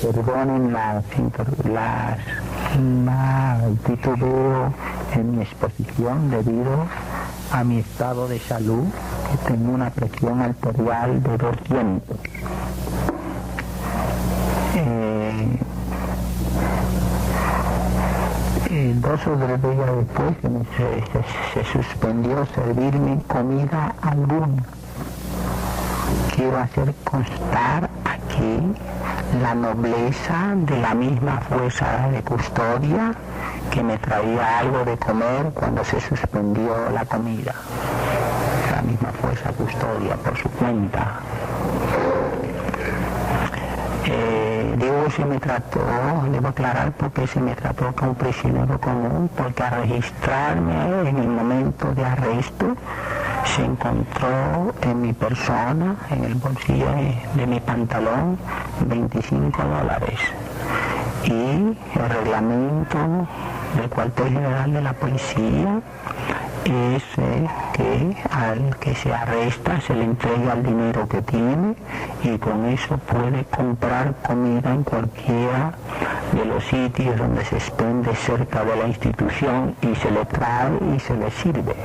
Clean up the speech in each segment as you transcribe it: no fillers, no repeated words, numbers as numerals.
perdonen el titubeo en mi exposición debido a mi estado de salud, que tengo una presión arterial de 200. Dos o tres días después se suspendió servirme comida alguna. Quiero hacer constar aquí la nobleza de la misma fuerza de custodia que me traía algo de comer cuando se suspendió la comida. La misma fuerza de custodia por su cuenta. Digo, se me trató, debo aclarar por qué se me trató como un prisionero común, porque al registrarme en el momento de arresto se encontró en mi persona, en el bolsillo de mi pantalón, $25. Y el reglamento del cuartel general de la policía es que al que se arresta se le entrega el dinero que tiene y con eso puede comprar comida en cualquiera de los sitios donde se expende cerca de la institución y se le trae y se le sirve.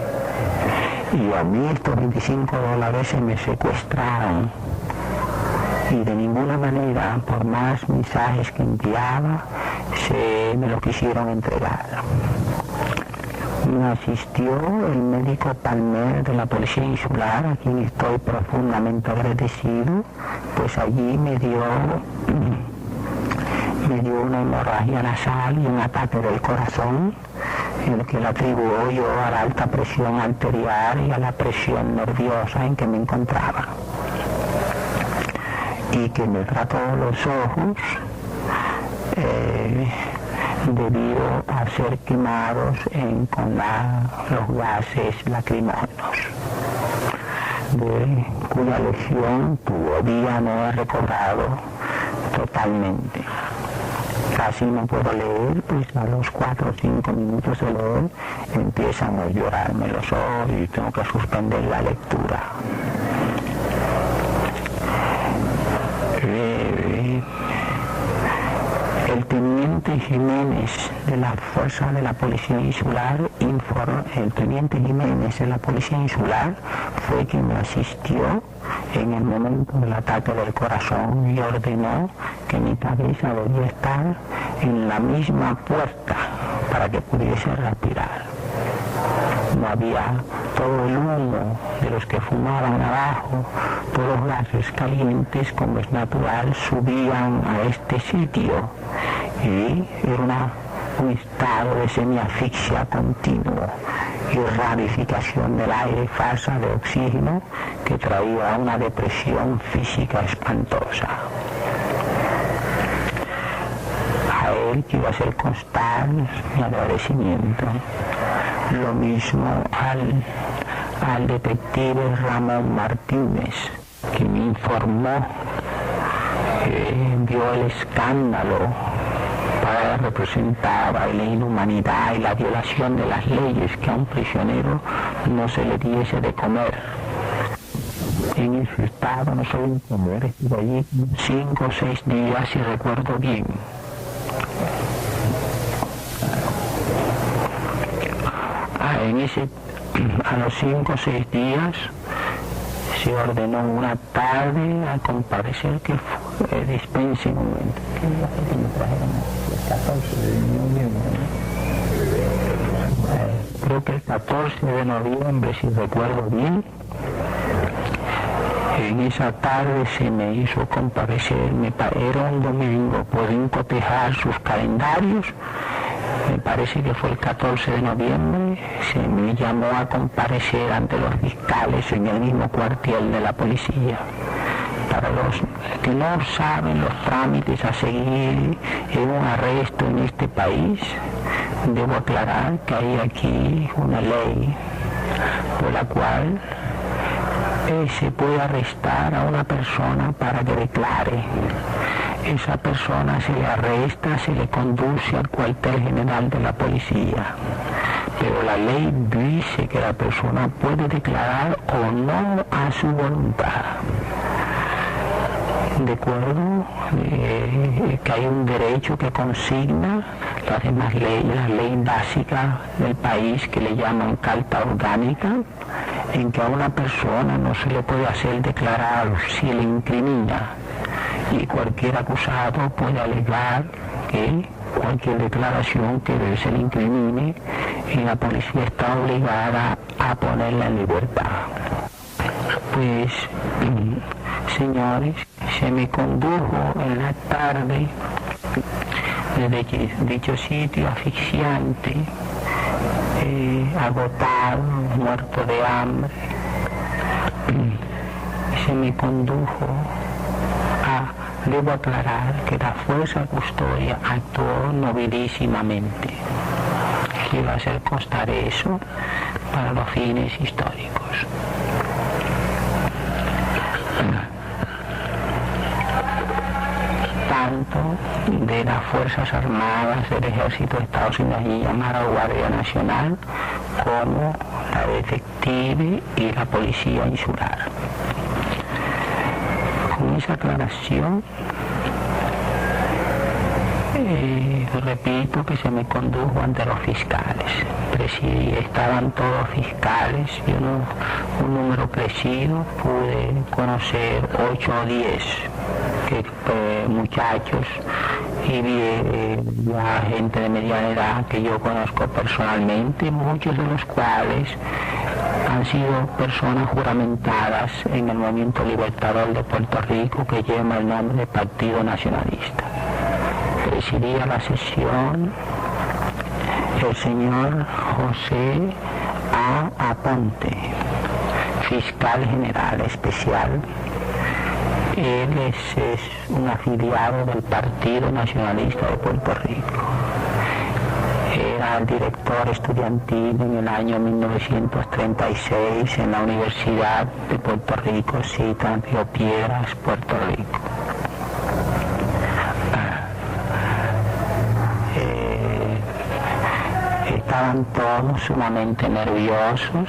Y a mí estos $25 se me secuestraron y de ninguna manera, por más mensajes que enviaba, me lo quisieron entregar. Me asistió el médico Palmer de la Policía Insular, a quien estoy profundamente agradecido, pues allí me dio una hemorragia nasal y un ataque del corazón, el que le atribuyo yo a la alta presión arterial y a la presión nerviosa en que me encontraba. Y que me trató los ojos debido a ser quemados con los gases lacrimógenos, de cuya lesión todavía no he recobrado totalmente. Casi no puedo leer, pues a los 4 o 5 minutos de leer empiezan a llorarme los ojos y tengo que suspender la lectura. El teniente Jiménez de la Fuerza de la Policía Insular fue quien me asistió en el momento del ataque del corazón y ordenó que mi cabeza debía estar en la misma puerta para que pudiese respirar. No había todo el humo de los que fumaban abajo, todos los gases calientes, como es natural, subían a este sitio y era un estado de semiasfixia continuo y rarificación del aire, falsa de oxígeno, que traía una depresión física espantosa. A él quiero hacer constar mi agradecimiento. Lo mismo al detective Ramón Martínez, que me informó que vio el escándalo para representaba la inhumanidad y la violación de las leyes, que a un prisionero no se le diese de comer. En ese estado no solo comer, estuve allí 5 o 6 días, si recuerdo bien. A los 5 o 6 días se ordenó una tarde a comparecer, que fue, dispense un momento, que me trajeron el 14 de noviembre. Creo que el 14 de noviembre, si recuerdo bien. En esa tarde se me hizo comparecer, era un domingo, pueden cotejar sus calendarios. Me parece que fue el 14 de noviembre, se me llamó a comparecer ante los fiscales en el mismo cuartel de la policía. Para los que no saben los trámites a seguir en un arresto en este país, debo aclarar que hay aquí una ley por la cual se puede arrestar a una persona para que declare. Esa persona se le arresta, se le conduce al cuartel general de la policía. Pero la ley dice que la persona puede declarar o no a su voluntad. de acuerdo que hay un derecho que consigna las demás leyes, la ley básica del país que le llaman Carta Orgánica, en que a una persona no se le puede hacer declarar si le incrimina, y cualquier acusado puede alegar que cualquier declaración que se le incrimine y la policía está obligada a ponerla en libertad. Pues, señores, se me condujo en la tarde desde dicho sitio asfixiante, agotado, muerto de hambre, se me condujo debo aclarar que la fuerza custodia actuó nobilísimamente. Quiero hacer constar eso para los fines históricos. Tanto de las Fuerzas Armadas del Ejército de Estados Unidos y llamada Guardia Nacional, como la detective y la policía insular. Con esa aclaración, repito que se me condujo ante los fiscales. Estaban todos fiscales y un número preciso. Pude conocer 8 o 10 muchachos y ya gente de mediana edad que yo conozco personalmente, muchos de los cuales han sido personas juramentadas en el Movimiento Libertador de Puerto Rico, que lleva el nombre de Partido Nacionalista. Presidía la sesión el señor José A. Aponte, fiscal general especial. Él es un afiliado del Partido Nacionalista de Puerto Rico. Era el director estudiantil en el año 1936 en la Universidad de Puerto Rico, cita en Río Piedras, Puerto Rico. Estaban todos sumamente nerviosos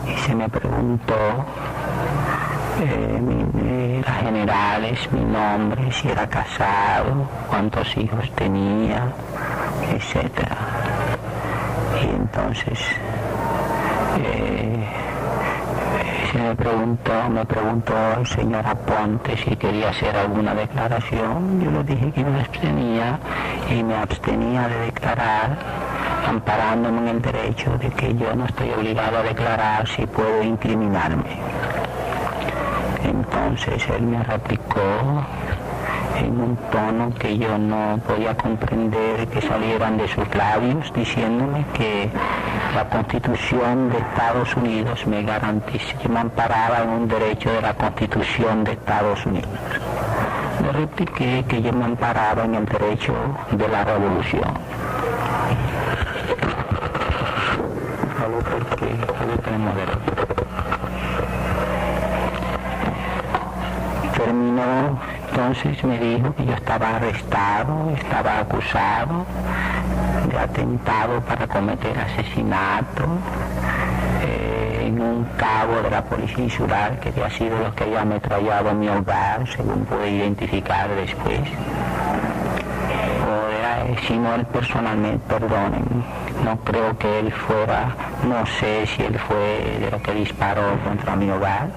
y se me preguntó las generales, mi nombre, si era casado, cuántos hijos tenía, etc. Y entonces me preguntó el señor Aponte si quería hacer alguna declaración. Yo le dije que me abstenía y me abstenía de declarar, amparándome en el derecho de que yo no estoy obligado a declarar si puedo incriminarme. Entonces él me replicó en un tono que yo no podía comprender que salieran de sus labios, diciéndome que la Constitución de Estados Unidos me garantiza, que me amparaba en un derecho de la Constitución de Estados Unidos. Le repliqué que yo me amparaba en el derecho de la revolución. Solo porque solo tenemos derecho. Terminó, entonces me dijo que yo estaba arrestado, estaba acusado de atentado para cometer asesinato en un cabo de la policía insular, que había sido los que había ametrallado en mi hogar, según pude identificar después. Si no él personalmente, perdonen, no creo que él fuera, no sé si él fue de lo que disparó contra mi hogar,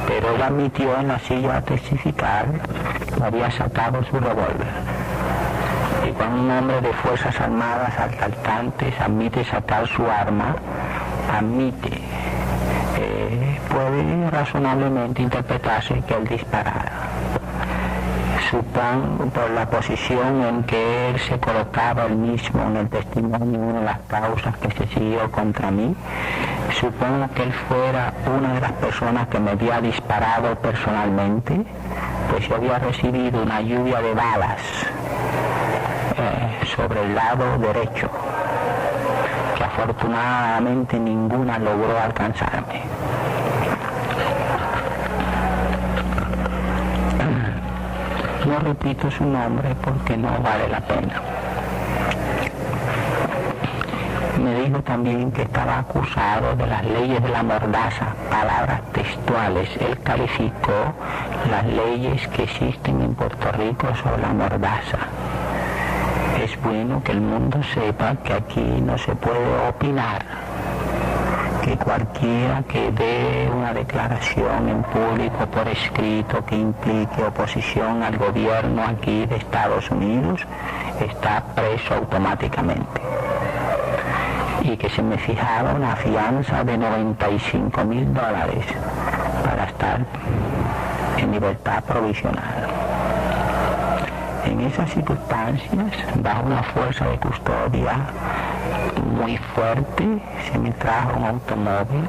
pero él admitió en la silla a testificar que había sacado su revólver. Y cuando un hombre de Fuerzas Armadas asaltantes admite sacar su arma, puede razonablemente interpretarse que él disparara. Supongo, por la posición en que él se colocaba él mismo en el testimonio de una de las causas que se siguió contra mí, supongo que él fuera una de las personas que me había disparado personalmente, pues yo había recibido una lluvia de balas sobre el lado derecho, que afortunadamente ninguna logró alcanzarme. No repito su nombre porque no vale la pena. me dijo también que estaba acusado de las leyes de la mordaza, palabras textuales. Él calificó las leyes que existen en Puerto Rico sobre la mordaza. Es bueno que el mundo sepa que aquí no se puede opinar, que cualquiera que dé una declaración en público por escrito que implique oposición al gobierno aquí de Estados Unidos está preso automáticamente, y que se me fijaba una fianza de $95,000 para estar en libertad provisional. En esas circunstancias, bajo una fuerza de custodia muy fuerte, se me trajo un automóvil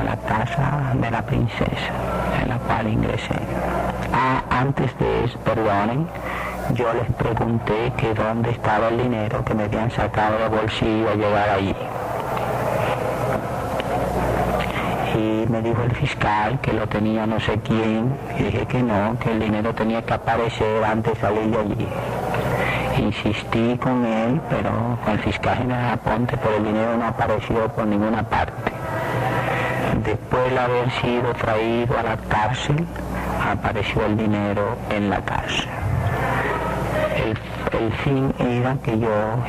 a la casa de la princesa, en la cual ingresé. Antes de eso, perdonen, yo les pregunté que dónde estaba el dinero que me habían sacado del bolsillo al llegar allí. Y me dijo el fiscal que lo tenía no sé quién, y dije que no, que el dinero tenía que aparecer antes de salir de allí. Insistí con él, pero con el fiscal general Aponte, pero el dinero no apareció por ninguna parte. Después de haber sido traído a la cárcel, apareció el dinero en la cárcel. El fin era que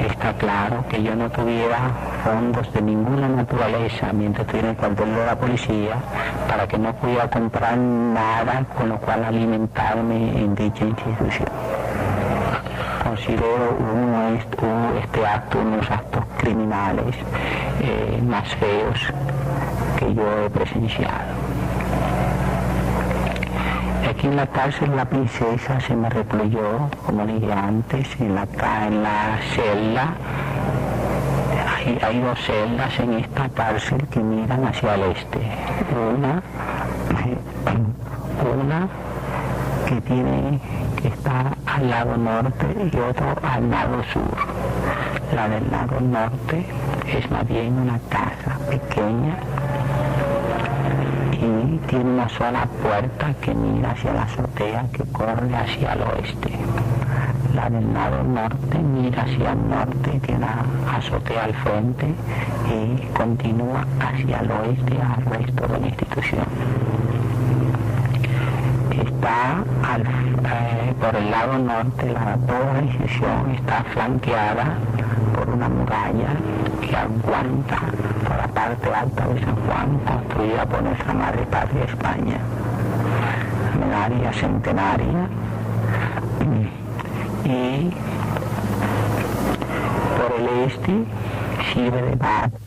está claro, que yo no tuviera fondos de ninguna naturaleza mientras estuviera en el cuartel de la policía, para que no pudiera comprar nada con lo cual alimentarme en dicha institución. Considero este acto unos actos criminales más feos que yo he presenciado. Aquí en la cárcel la princesa se me recluyó, como dije antes, en la celda. Hay dos celdas en esta cárcel que miran hacia el este. Una que está al lado norte y otra al lado sur. La del lado norte es más bien una casa pequeña y tiene una sola puerta que mira hacia la azotea que corre hacia el oeste. La del lado norte mira hacia el norte, tiene una azotea al frente y continúa hacia el oeste al resto de la institución. Está por el lado norte, toda la institución está flanqueada por una muralla que aguanta por la parte alta de San Juan, construida por nuestra madre patria España, medalla centenaria, y por el este sirve de base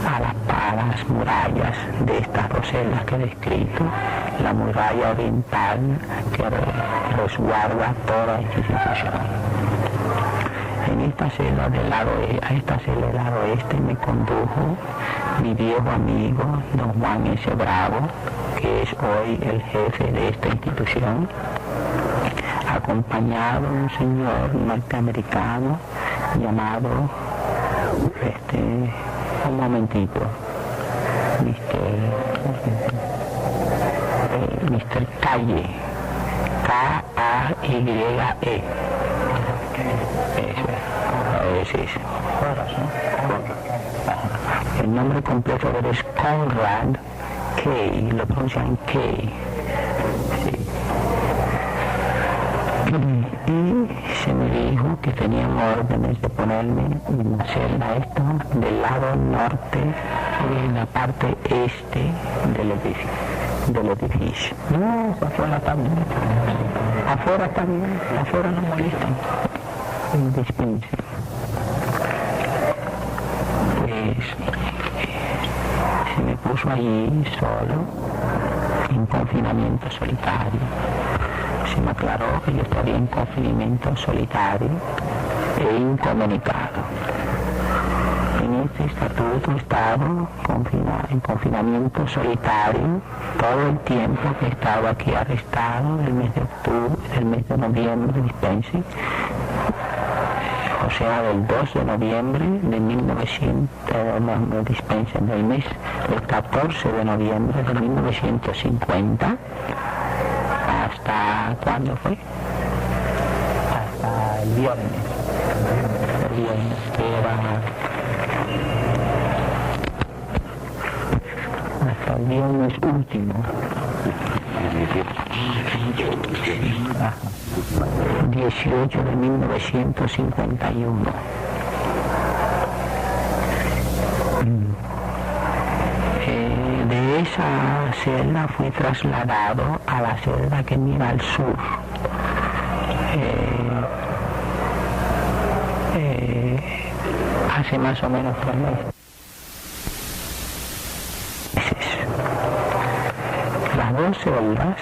a las murallas de estas dos celdas que he descrito, la muralla oriental que resguarda toda esta institución. En esta celda del lado oeste me condujo mi viejo amigo, don Juan S. Bravo, que es hoy el jefe de esta institución, acompañado de un señor norteamericano llamado, un momentito, Mr. Calle, K-A-Y-E. Ese es. El nombre completo de él es Conrad Kay, lo pronuncian Kay. Sí. Y se me dijo que tenían órdenes de ponerme en la celda esta del lado norte y en la parte este del edificio. No, afuera está bien. Afuera está bien, afuera no molestan. Dispense. Pues se me puso allí solo, en confinamiento solitario. Se me aclaró que yo estaría en confinamiento solitario e incomunicado. En este estatuto he estado en confinamiento solitario todo el tiempo que he estado aquí arrestado, del mes de octubre, del mes de noviembre, dispense, o sea, del 2 de noviembre de del 14 de noviembre de 1950, ¿hasta cuándo fue? Hasta el viernes, que era viernes último. 18 de 1951. De esa celda fui trasladado a la celda que mira al sur. Hace más o menos 3 meses. Las 2 celdas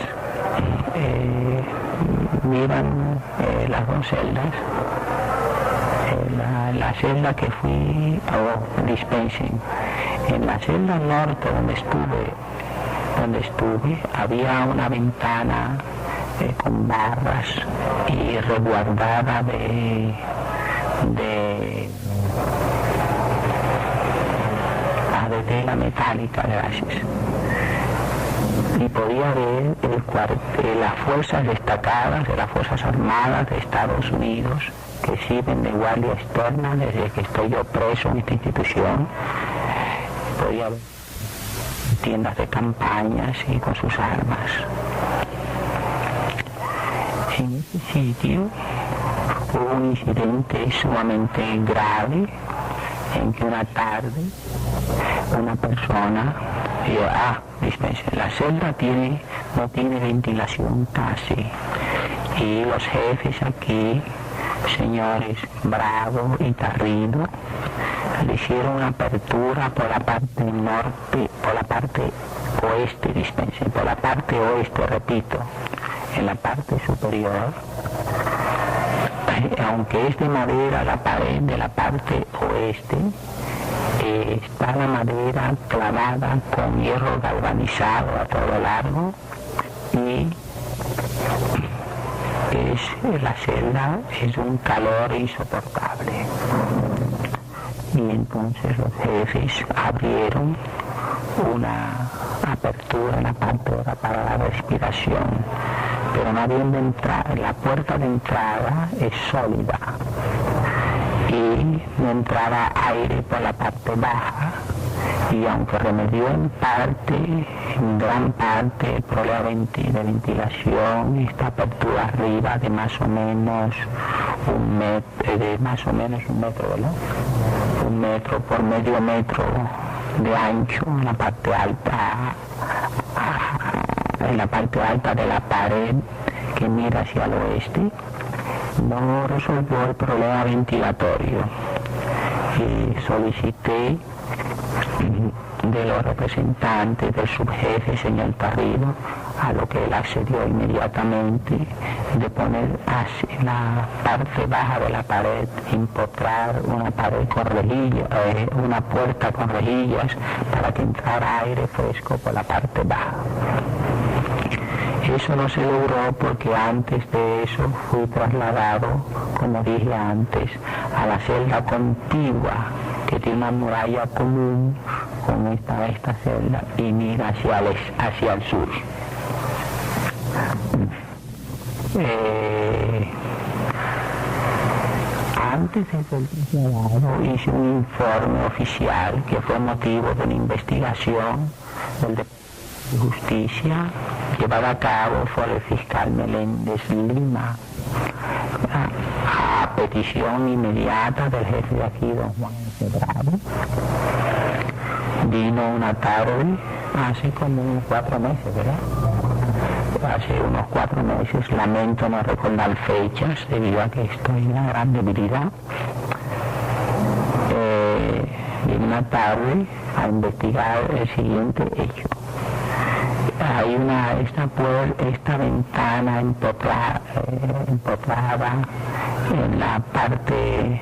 miran las 2 celdas. La celda que fui, dispensen, en la celda norte donde estuve había una ventana con barras y resguardada de tela metálica, gracias. Y podía ver las fuerzas destacadas de las Fuerzas Armadas de Estados Unidos que sirven de guardia externa desde que estoy yo preso en esta institución. Podía ver tiendas de campañas y con sus armas. En este sitio hubo un incidente sumamente grave en que una tarde una persona dijo, dispense, la celda no tiene ventilación casi, y los jefes aquí, señores Bravo y Tarrido, le hicieron una apertura por la parte norte, por la parte oeste, dispense, por la parte oeste, repito, en la parte superior, aunque es de madera la pared de la parte oeste, está la madera clavada con hierro galvanizado a todo largo, y la celda es un calor insoportable. Y entonces los jefes abrieron una apertura en la parte para la respiración, pero no había de entrada, la puerta de entrada es sólida y no entraba aire por la parte baja, y aunque remedió en gran parte el problema de ventilación, esta apertura arriba de más o menos un metro, ¿verdad? 1 metro por medio metro de ancho en la parte alta de la pared que mira hacia el oeste, no resolvió el problema ventilatorio, y solicité de los representantes del subjefe, señor Tarrido, a lo que él accedió inmediatamente, de poner en la parte baja de la pared, empotrar una pared con rejillas, una puerta con rejillas para que entrara aire fresco por la parte baja. Eso no se logró porque antes de eso fui trasladado, como dije antes, a la celda contigua, que tiene una muralla común con esta celda y mira hacia el sur. Antes de ser trasladado hice un informe oficial que fue motivo de una investigación del Departamento de Justicia llevada a cabo por el fiscal Meléndez Lima, a petición inmediata del jefe de aquí, don Juan Bravo. Vino una tarde, hace como unos 4 meses, ¿verdad? Hace unos 4 meses, lamento no recordar fechas debido a que estoy en una gran debilidad. Vino una tarde a investigar el siguiente hecho. Hay esta ventana empotrada en la parte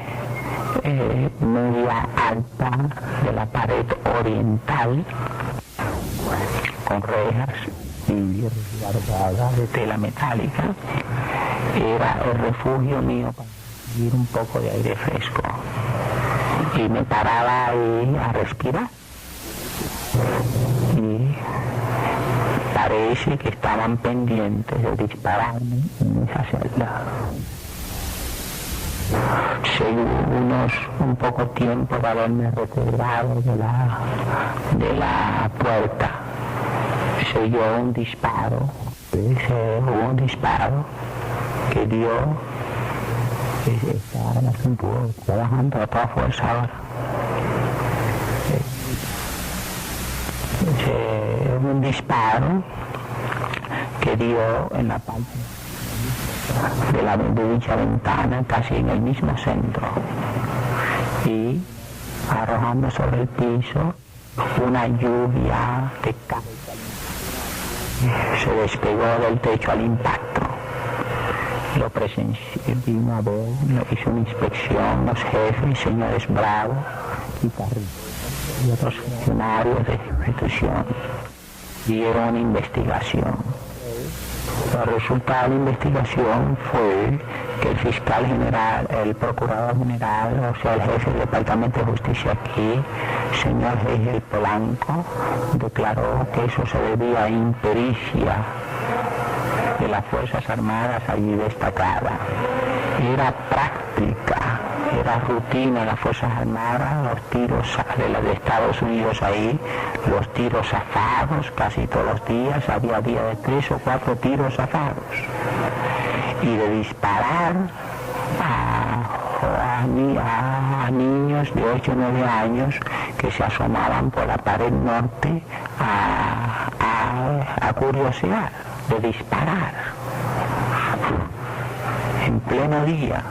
media alta de la pared oriental, con rejas y resguardada de tela metálica. Era el refugio mío para recibir un poco de aire fresco, y me paraba ahí a respirar, y parece que estaban pendientes de dispararme en esa celda. Según un poco tiempo de haberme retirado de la puerta, se oyó un disparo, hubo un disparo que dio, está bajando a toda fuerza ahora. Hubo un disparo que dio en la parte de dicha ventana, casi en el mismo centro, y arrojando sobre el piso una lluvia de carga. Se despegó del techo al impacto. Lo presencié, vino a ver, hizo una inspección, los jefes, señores Bravo y Carrillo y otros funcionarios de la institución dieron una investigación. El resultado de la investigación fue que el fiscal general, el procurador general, o sea, el jefe del Departamento de Justicia aquí, señor Hegel Polanco, declaró que eso se debía a impericia de las Fuerzas Armadas allí destacada. Era práctica, era rutina de las Fuerzas Armadas, los tiros de Estados Unidos ahí, los tiros zafados casi todos los días, había días de 3 o 4 tiros zafados. Y de disparar a niños de 8 o 9 años que se asomaban por la pared norte a curiosear, de disparar en pleno día.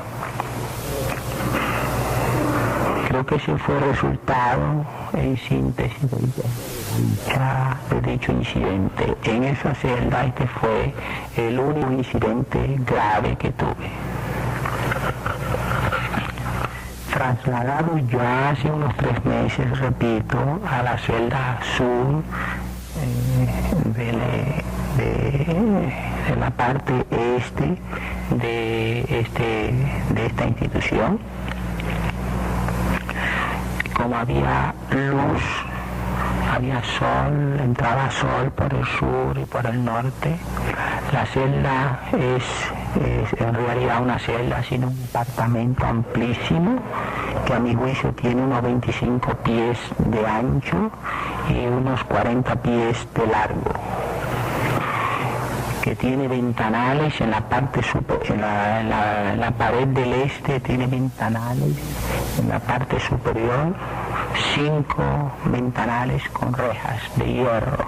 Creo que ese fue el resultado en síntesis de dicho incidente. En esa celda este fue el único incidente grave que tuve. Trasladado ya hace unos 3 meses, repito, a la celda sur de la parte este de esta institución. Como había luz, había sol, entraba sol por el sur y por el norte. La celda es en realidad una celda, sino un apartamento amplísimo que a mi juicio tiene unos 25 pies de ancho y unos 40 pies de largo, que tiene ventanales en la parte en la pared del este, tiene ventanales en la parte superior, 5 ventanales con rejas de hierro.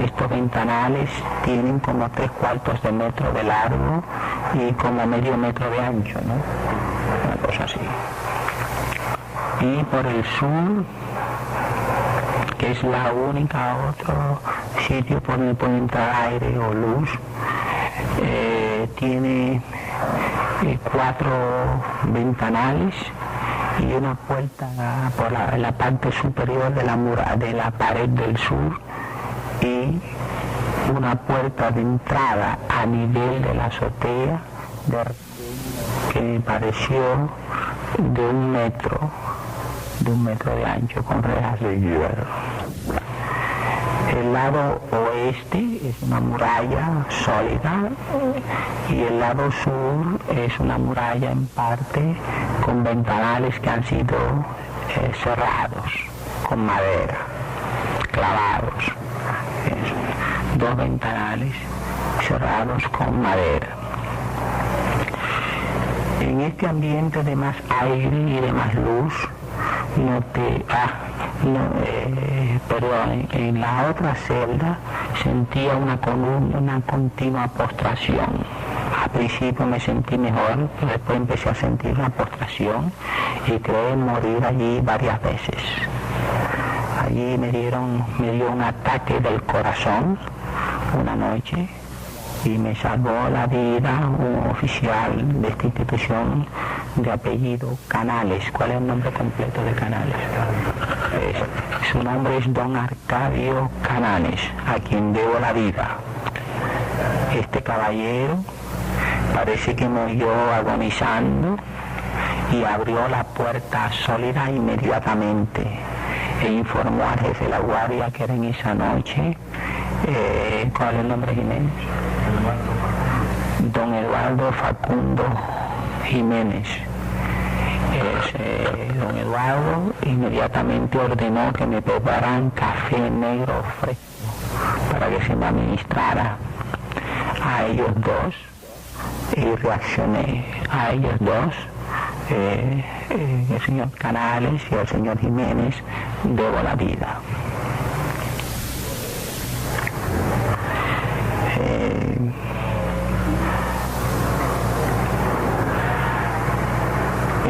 Estos ventanales tienen como 3/4 de metro de largo y como medio metro de ancho, ¿no? Una cosa así. Y por el sur, que es la única otro sitio por donde puede entrar aire o luz, tiene 4 ventanales y una puerta por la parte superior de la pared del sur y una puerta de entrada a nivel de la azotea que me pareció de un metro de ancho con rejas de hierro. El lado oeste es una muralla sólida y el lado sur es una muralla en parte con ventanales que han sido cerrados con madera, clavados. 2 ventanales cerrados con madera. En este ambiente de más aire y de más luz, en la otra celda sentía una continua postración. Al principio me sentí mejor, pero después empecé a sentir una postración y creí morir allí varias veces. Allí me dio un ataque del corazón una noche y me salvó la vida un oficial de esta institución de apellido Canales. ¿Cuál es el nombre completo de Canales? Su nombre es don Arcadio Canales, a quien debo la vida. Este caballero parece que murió agonizando y abrió la puerta sólida inmediatamente e informó al jefe de la guardia que era en esa noche. ¿Cuál es el nombre, Jiménez? Don Eduardo Facundo Jiménez. Don Eduardo inmediatamente ordenó que me prepararan café negro fresco para que se me administrara a ellos dos y reaccioné a ellos dos. El señor Canales y el señor Jiménez debo la vida.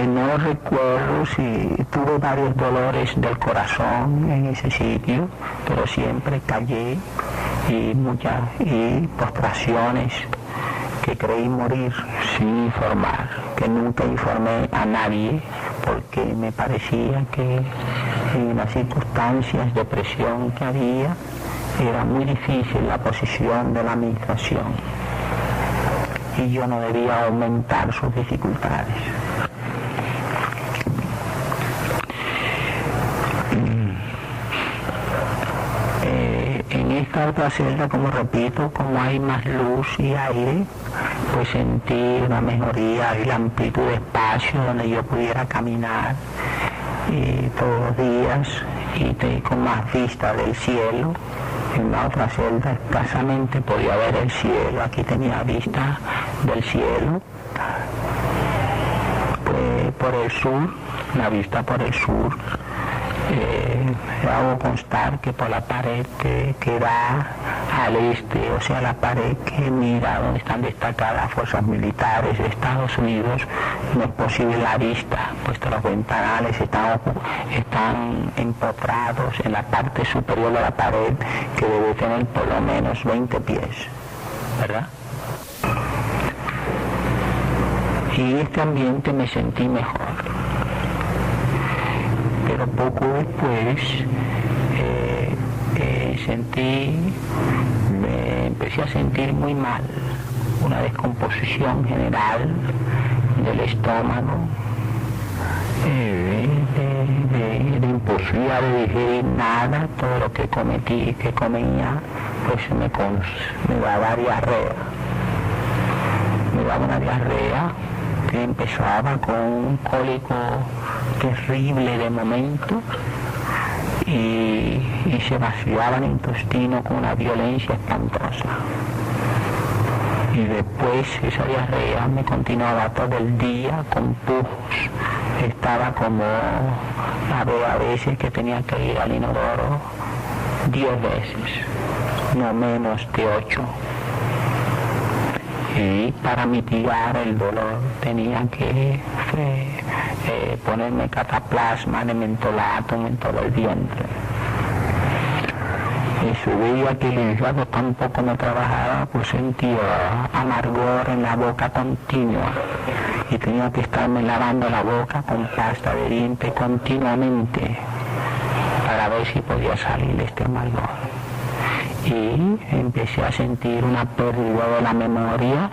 No recuerdo si tuve varios dolores del corazón en ese sitio, pero siempre callé y postraciones que creí morir sin informar, que nunca informé a nadie porque me parecía que en las circunstancias de presión que había era muy difícil la posición de la administración y yo no debía aumentar sus dificultades. En esta otra celda, como repito, como hay más luz y aire, pues sentí una mejoría y la amplitud de espacio donde yo pudiera caminar todos los días y con más vista del cielo. En la otra celda escasamente podía ver el cielo, aquí tenía vista del cielo, pues por el sur, la vista por el sur. Hago constar que por la pared que da al este, o sea, la pared que mira donde están destacadas fuerzas militares de Estados Unidos, no es posible la vista, puesto los ventanales están empotrados en la parte superior de la pared, que debe tener por lo menos 20 pies, ¿verdad? Y en este ambiente me sentí mejor. Pero poco después me empecé a sentir muy mal, una descomposición general del estómago, de imposibilidad de digerir nada, todo lo que comía, pues me daba diarrea. Me daba una diarrea que empezaba con un cólico terrible de momento y se vaciaba el intestino con una violencia espantosa. Y después esa diarrea me continuaba todo el día con pujos. Estaba como a veces que tenía que ir al inodoro 10 veces, no menos de 8. Y para mitigar el dolor tenía que ponerme cataplasma de mentolato en todo el vientre. Y se veía que el hígado tampoco me trabajaba, pues sentía amargor en la boca continua y tenía que estarme lavando la boca con pasta de diente continuamente para ver si podía salir este amargor. Y empecé a sentir una pérdida de la memoria,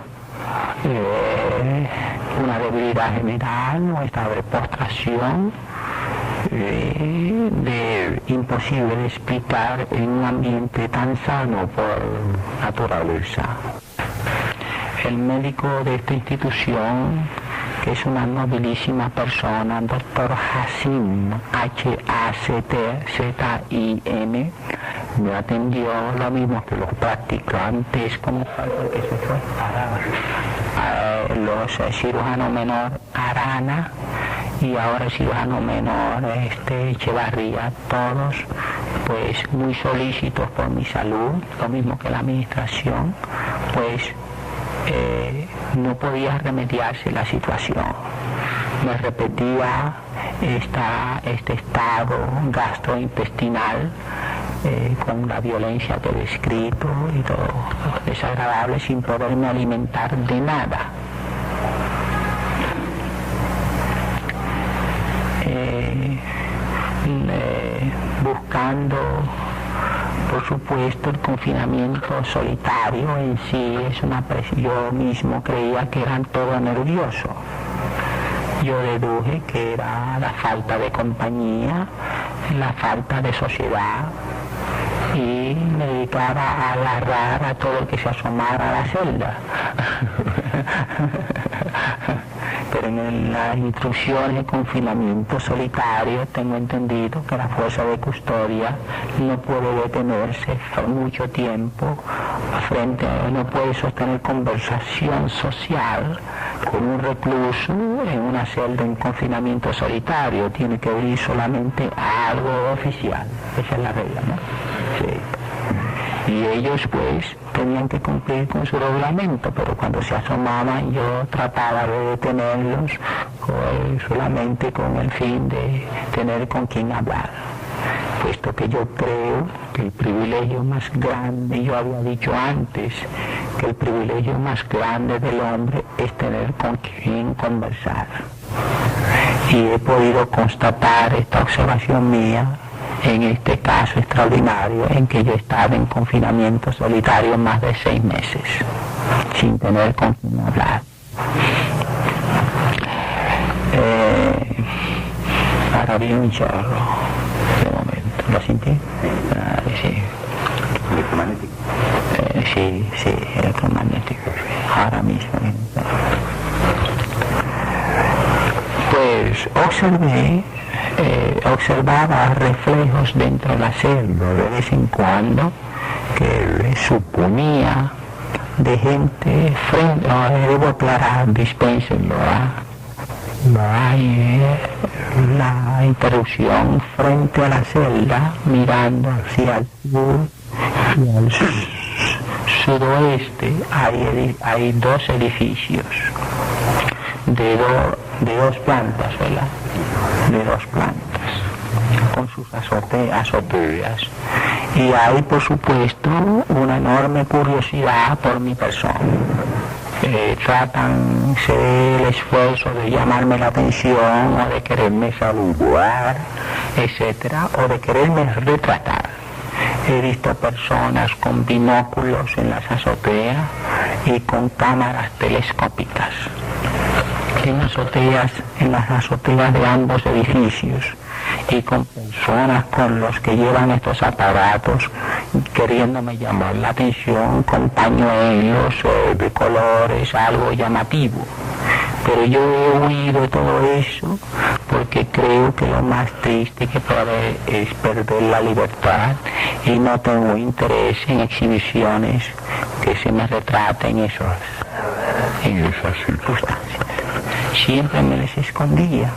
una debilidad general, un estado de postración, imposible de explicar en un ambiente tan sano por naturaleza. El médico de esta institución, que es una nobilísima persona, el doctor Hassim, H-A-C-T-Z-I-M, me atendió lo mismo que los practicantes, como que se fue los cirujanos menor Arana y ahora el cirujano menor Echevarría, todos pues muy solícitos por mi salud, lo mismo que la administración, pues no podía remediarse la situación. Me repetía este estado gastrointestinal con la violencia que he descrito y todo desagradable, sin poderme alimentar de nada. Buscando, por supuesto, el confinamiento solitario en sí es una presión. Yo mismo creía que eran todo nervioso. Yo deduje que era la falta de compañía, la falta de sociedad, y me dedicaba a agarrar a todo el que se asomara a la celda. pero en las instrucciones de confinamiento solitario tengo entendido que la fuerza de custodia no puede detenerse mucho tiempo no puede sostener conversación social con un recluso en una celda en confinamiento solitario, tiene que oír solamente a algo oficial, esa es la regla, ¿no? Sí. Y ellos pues tenían que cumplir con su reglamento, pero cuando se asomaban yo trataba de detenerlos solamente con el fin de tener con quien hablar, puesto que yo creo que el privilegio más grande, yo había dicho antes, que el privilegio más grande del hombre es tener con quien conversar. Y he podido constatar esta observación mía en este caso extraordinario en que yo estaba en confinamiento solitario más de 6 meses, sin tener con quien hablar. Ahora vi un chorro, de momento, ¿lo sentí? Sí. ¿Electromagnético? Sí, electromagnético, ahora mismo. Pues observaba reflejos dentro de la celda de vez en cuando que suponía de gente frente, debo aclarar, dispénsenlo, hay la interrupción frente a la celda mirando hacia el sur y al sudoeste hay 2 edificios de 2 plantas, ¿verdad? De 2 plantas con sus azoteas, y hay por supuesto una enorme curiosidad por mi persona. Tratan el esfuerzo de llamarme la atención o de quererme saludar, etcétera, o de quererme retratar. He visto personas con binóculos en las azoteas y con cámaras telescópicas en las azoteas de ambos edificios, y con personas con los que llevan estos aparatos queriéndome llamar la atención con pañuelos de colores, algo llamativo. Pero yo he huido de todo eso porque creo que lo más triste que puede haber es perder la libertad, y no tengo interés en exhibiciones que se me retraten en esas circunstancias. Siempre me les escondía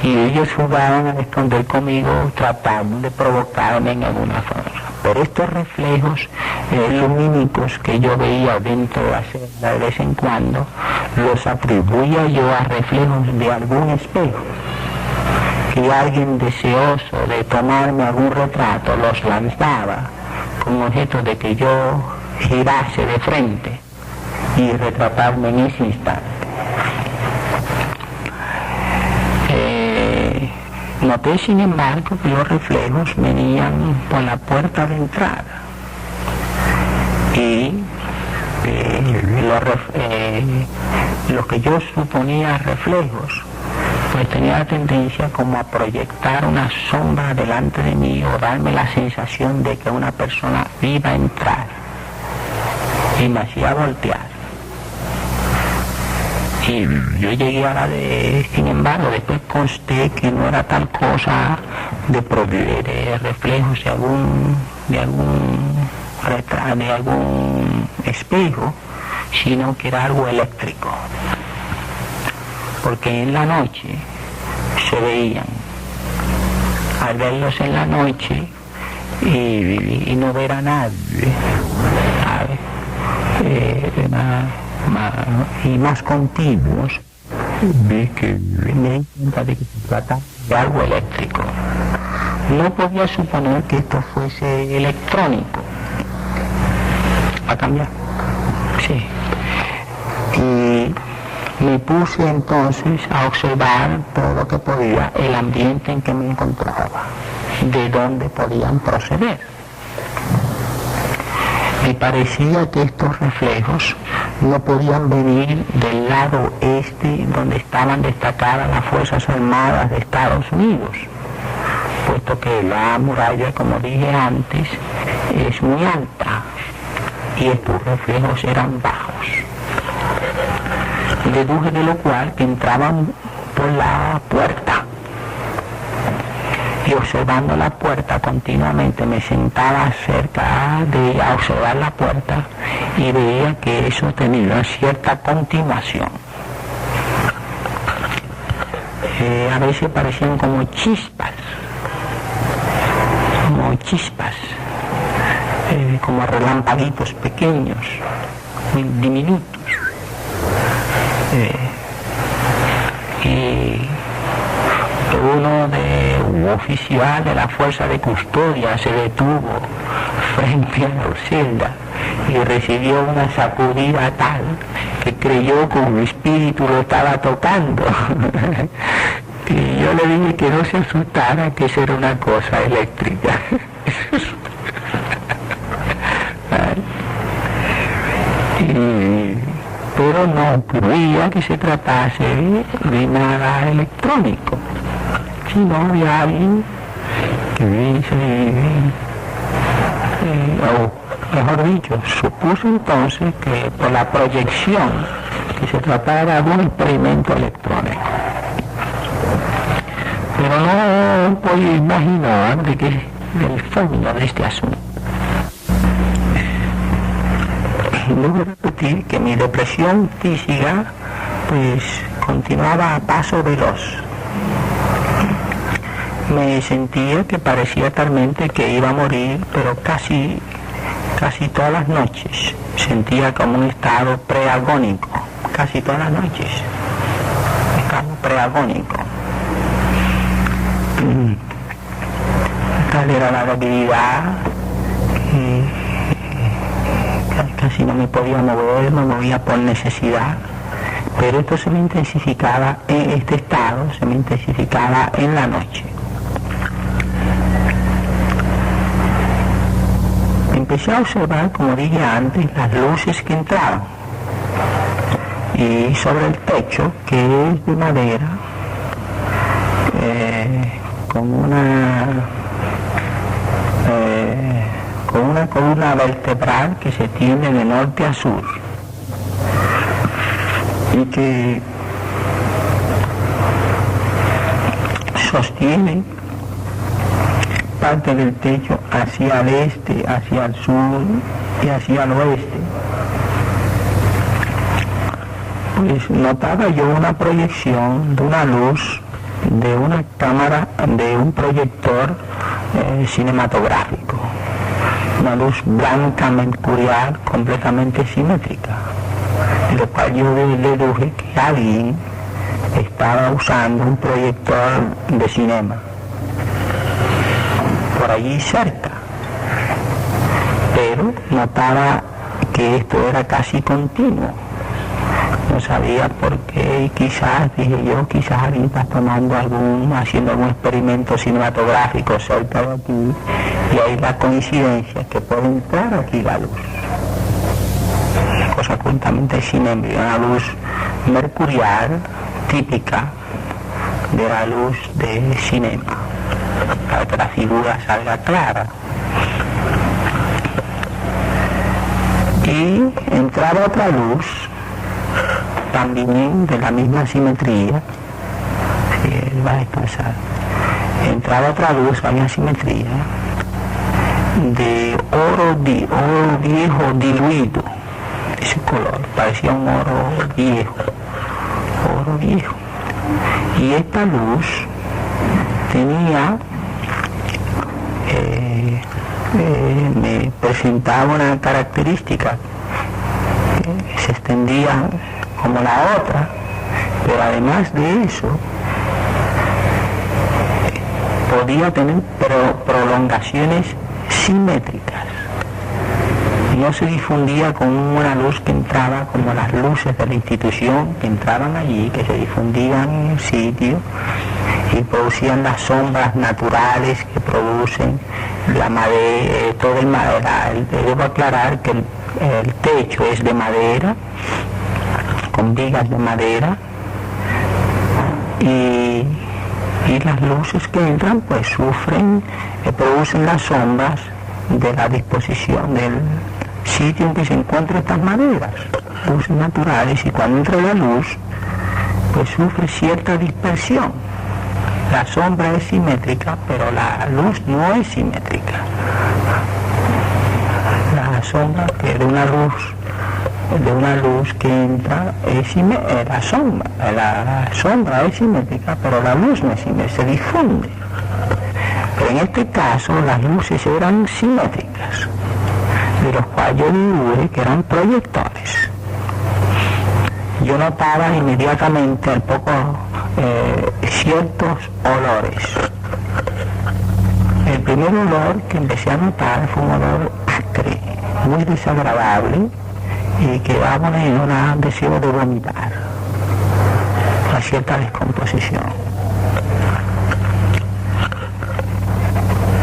y ellos jugaban a esconder conmigo tratando de provocarme en alguna forma. Pero estos reflejos lumínicos que yo veía dentro de la celda de vez en cuando los atribuía yo a reflejos de algún espejo, que alguien deseoso de tomarme algún retrato los lanzaba con objeto de que yo girase de frente y retratarme en ese instante. Noté sin embargo que los reflejos venían por la puerta de entrada y lo que yo suponía reflejos pues tenía la tendencia como a proyectar una sombra delante de mí o darme la sensación de que una persona iba a entrar y me hacía voltear. Y yo llegué a sin embargo, después consté que no era tal cosa de reflejos de algún espejo, sino que era algo eléctrico. Porque en la noche se veían, al verlos en la noche y no ver a nadie, ¿sabes? Y más continuos, vi que me di cuenta de que se trata de algo eléctrico. No podía suponer que esto fuese electrónico. ¿Va a cambiar? Sí. Y me puse entonces a observar todo lo que podía, el ambiente en que me encontraba, de dónde podían proceder. Me parecía que estos reflejos no podían venir del lado este, donde estaban destacadas las Fuerzas Armadas de Estados Unidos, puesto que la muralla, como dije antes, es muy alta y estos reflejos eran bajos. Deduje de lo cual que entraban por la puerta. Y observando la puerta continuamente me sentaba cerca de ella a observar la puerta y veía que eso tenía cierta continuación. A veces parecían como chispas, como relampaguitos pequeños, muy diminutos. Y un oficial de la fuerza de custodia se detuvo frente a la celda y recibió una sacudida tal que creyó que un espíritu lo estaba tocando. Y yo le dije que no se asustara, que eso era una cosa eléctrica. Pero no creía que se tratase de nada electrónico, sino de alguien que dice, o mejor dicho, supuso entonces que por la proyección que se tratara de un experimento electrónico. Pero no podía imaginar de que el fondo de este asunto. Debo repetir que mi depresión física pues continuaba a paso veloz. Me sentía que parecía talmente que iba a morir, pero casi todas las noches sentía como un estado preagónico, casi todas las noches, estado preagónico. Tal era la debilidad, casi no me podía mover, me movía por necesidad, pero esto se me intensificaba, este estado se me intensificaba en la noche. Empecé a observar, como dije antes, las luces que entraban, y sobre el techo, que es de madera, con una columna vertebral que se tiende de norte a sur y que sostiene parte del techo hacia el este, hacia el sur y hacia el oeste. Pues notaba yo una proyección de una luz de una cámara, de un proyector cinematográfico, una luz blanca mercurial completamente simétrica, de lo cual yo deduje que alguien estaba usando un proyector de cinema por allí cerca, pero notaba que esto era casi continuo. No sabía por qué, y quizás, dije yo, quizás alguien está haciendo algún experimento cinematográfico cerca de aquí, y hay la coincidencia que puede entrar aquí la luz. Una cosa completamente cinética, una luz mercurial típica de la luz de cinema, para que la figura salga clara. Y entraba otra luz, también de la misma simetría, si él va a descansar. Entraba otra luz, había simetría, de oro viejo diluido, ese color, parecía un oro viejo. Y esta luz tenía, me presentaba una característica, que se extendía como la otra, pero además de eso podía tener prolongaciones simétricas. No se difundía con una luz que entraba como las luces de la institución que entraban allí, que se difundían en el sitio y producían las sombras naturales que producen la madera, todo el madera. Debo aclarar que el techo es de madera, con vigas de madera, y las luces que entran pues producen las sombras de la disposición del sitio en que se encuentran estas maderas. luces naturales, y cuando entra la luz, pues sufre cierta dispersión. La sombra es simétrica, pero la luz no es simétrica. La sombra que de una luz que entra es la sombra es simétrica, pero la luz no es simétrica, se difunde. Pero en este caso las luces eran simétricas, de los cuales yo dibujé que eran proyectores. Yo notaba inmediatamente al poco ciertos olores. El primer olor que empecé a notar fue un olor acre, muy desagradable, y que daba un deseo de vomitar, una cierta descomposición.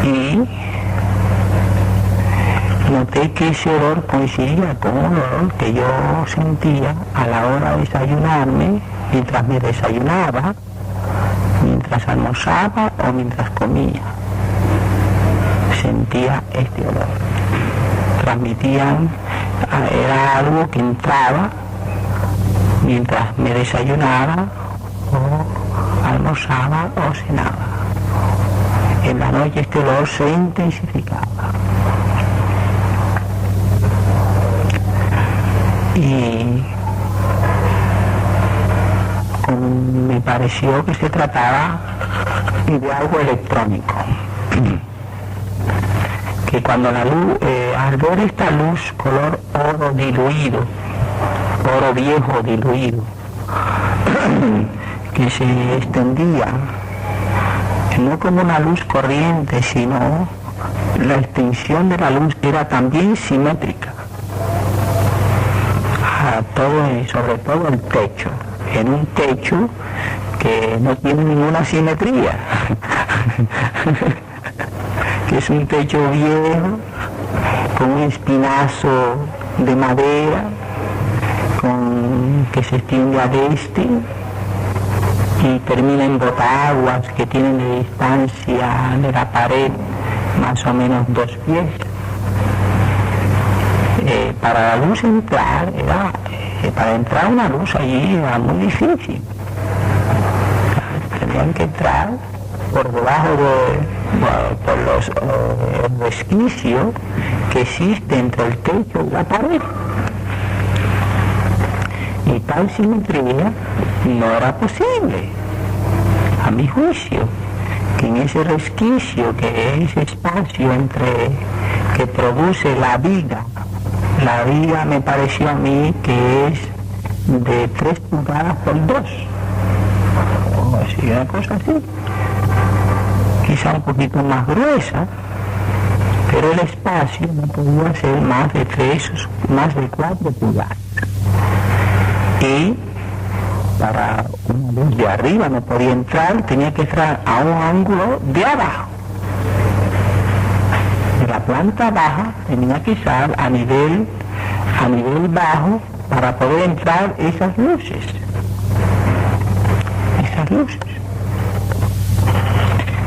Y noté que ese olor coincidía con un olor que yo sentía a la hora de desayunarme, mientras me desayunaba, mientras almorzaba o mientras comía. Sentía este olor. Transmitían, era algo que entraba mientras me desayunaba o almorzaba o cenaba. En la noche este olor se intensificaba. Y me pareció que se trataba de algo electrónico. Que cuando la luz, al ver esta luz color oro diluido, oro viejo diluido, que se extendía, no como una luz corriente, sino la extensión de la luz era también simétrica. Sobre todo el techo, en un techo que no tiene ninguna simetría, que es un techo viejo, con un espinazo de madera, que se extiende al este y termina en botaguas que tienen de distancia de la pared más o menos 2 pies. Para la luz entrar, para entrar una luz allí era muy difícil. Tenían que entrar por debajo por los resquicios que existe entre el techo y la pared. Y tal simetría no era posible, a mi juicio, que en ese resquicio, que es ese espacio que produce la viga me pareció a mí que es de 3 pulgadas por 2, o así, una cosa así, quizá un poquito más gruesa, pero el espacio no podía ser más de 4 pulgadas. Y para una luz de arriba no podía entrar, tenía que entrar a un ángulo de abajo. De la planta baja tenía que estar a nivel bajo para poder entrar esas luces.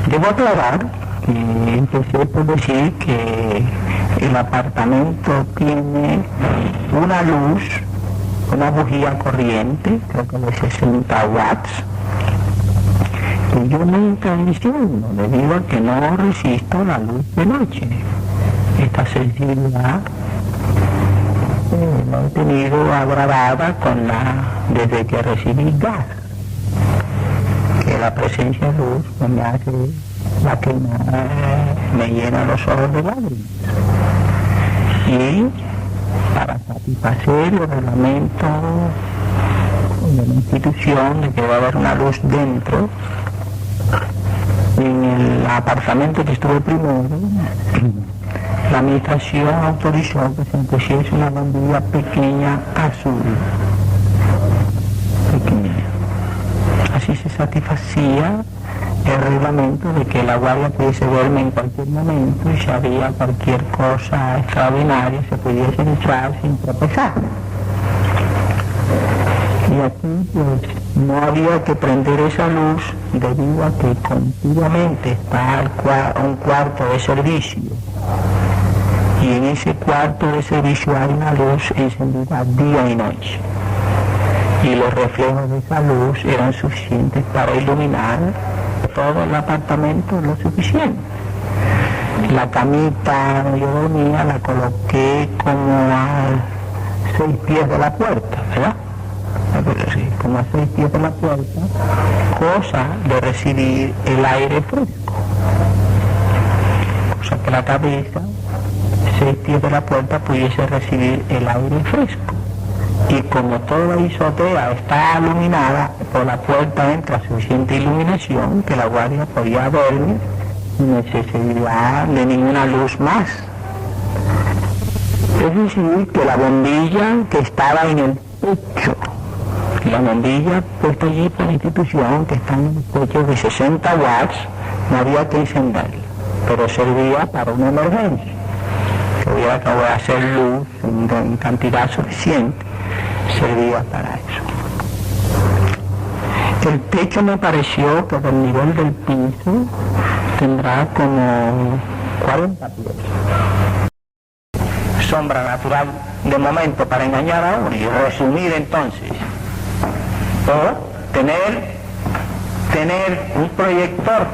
Debo aclarar que empecé por decir que el apartamento tiene una luz, una bujía corriente, creo que de 60 watts, que yo nunca enciendo debido a que no resisto la luz de noche. Esta sensibilidad la he tenido agravada desde que recibí gas, que la presencia de luz me hace me llena los ojos de lágrimas. Y para satisfacer los reglamentos de la institución de que va a haber una luz dentro, en el apartamento que estuve primero, la administración autorizó que se pusiese una bombilla pequeña azul. Así se satisfacía el reglamento de que la guardia pudiese verme en cualquier momento y si había cualquier cosa extraordinaria se pudiese entrar sin tropezar. Y aquí pues no había que prender esa luz debido a que continuamente está un cuarto de servicio y en ese cuarto de servicio hay una luz encendida día y noche. Y los reflejos de esa luz eran suficientes para iluminar todo el apartamento lo suficiente. La camita donde yo dormía la coloqué como a 6 pies de la puerta, ¿verdad? Sí, como a 6 pies de la puerta, cosa de recibir el aire fresco. Cosa que la cabeza, 6 pies de la puerta, pudiese recibir el aire fresco. Y como toda la azotea está iluminada, por la puerta entra suficiente iluminación que la guardia podía verme sin necesidad de ninguna luz más. Es decir, que la bombilla que estaba en el techo, la bombilla puesta allí por la institución, que está en el techo de 60 watts, no había que encenderla, pero servía para una emergencia, que hubiera que hacer luz en cantidad suficiente, servía para eso. El techo me pareció que del nivel del piso tendrá como 40 pies. Sombra natural de momento para engañar a uno y resumir entonces. O tener un proyector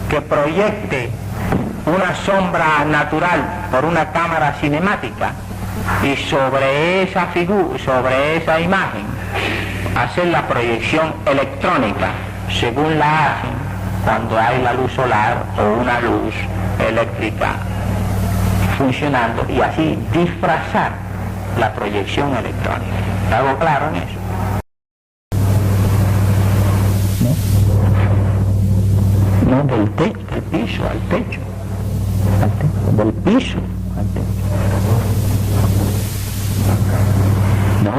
que proyecte una sombra natural por una cámara cinemática y sobre esa figura, sobre esa imagen, hacer la proyección electrónica según la hacen cuando hay la luz solar o una luz eléctrica funcionando, y así disfrazar la proyección electrónica. ¿Algo claro en eso? No, del techo, del piso al techo, del piso al techo. No.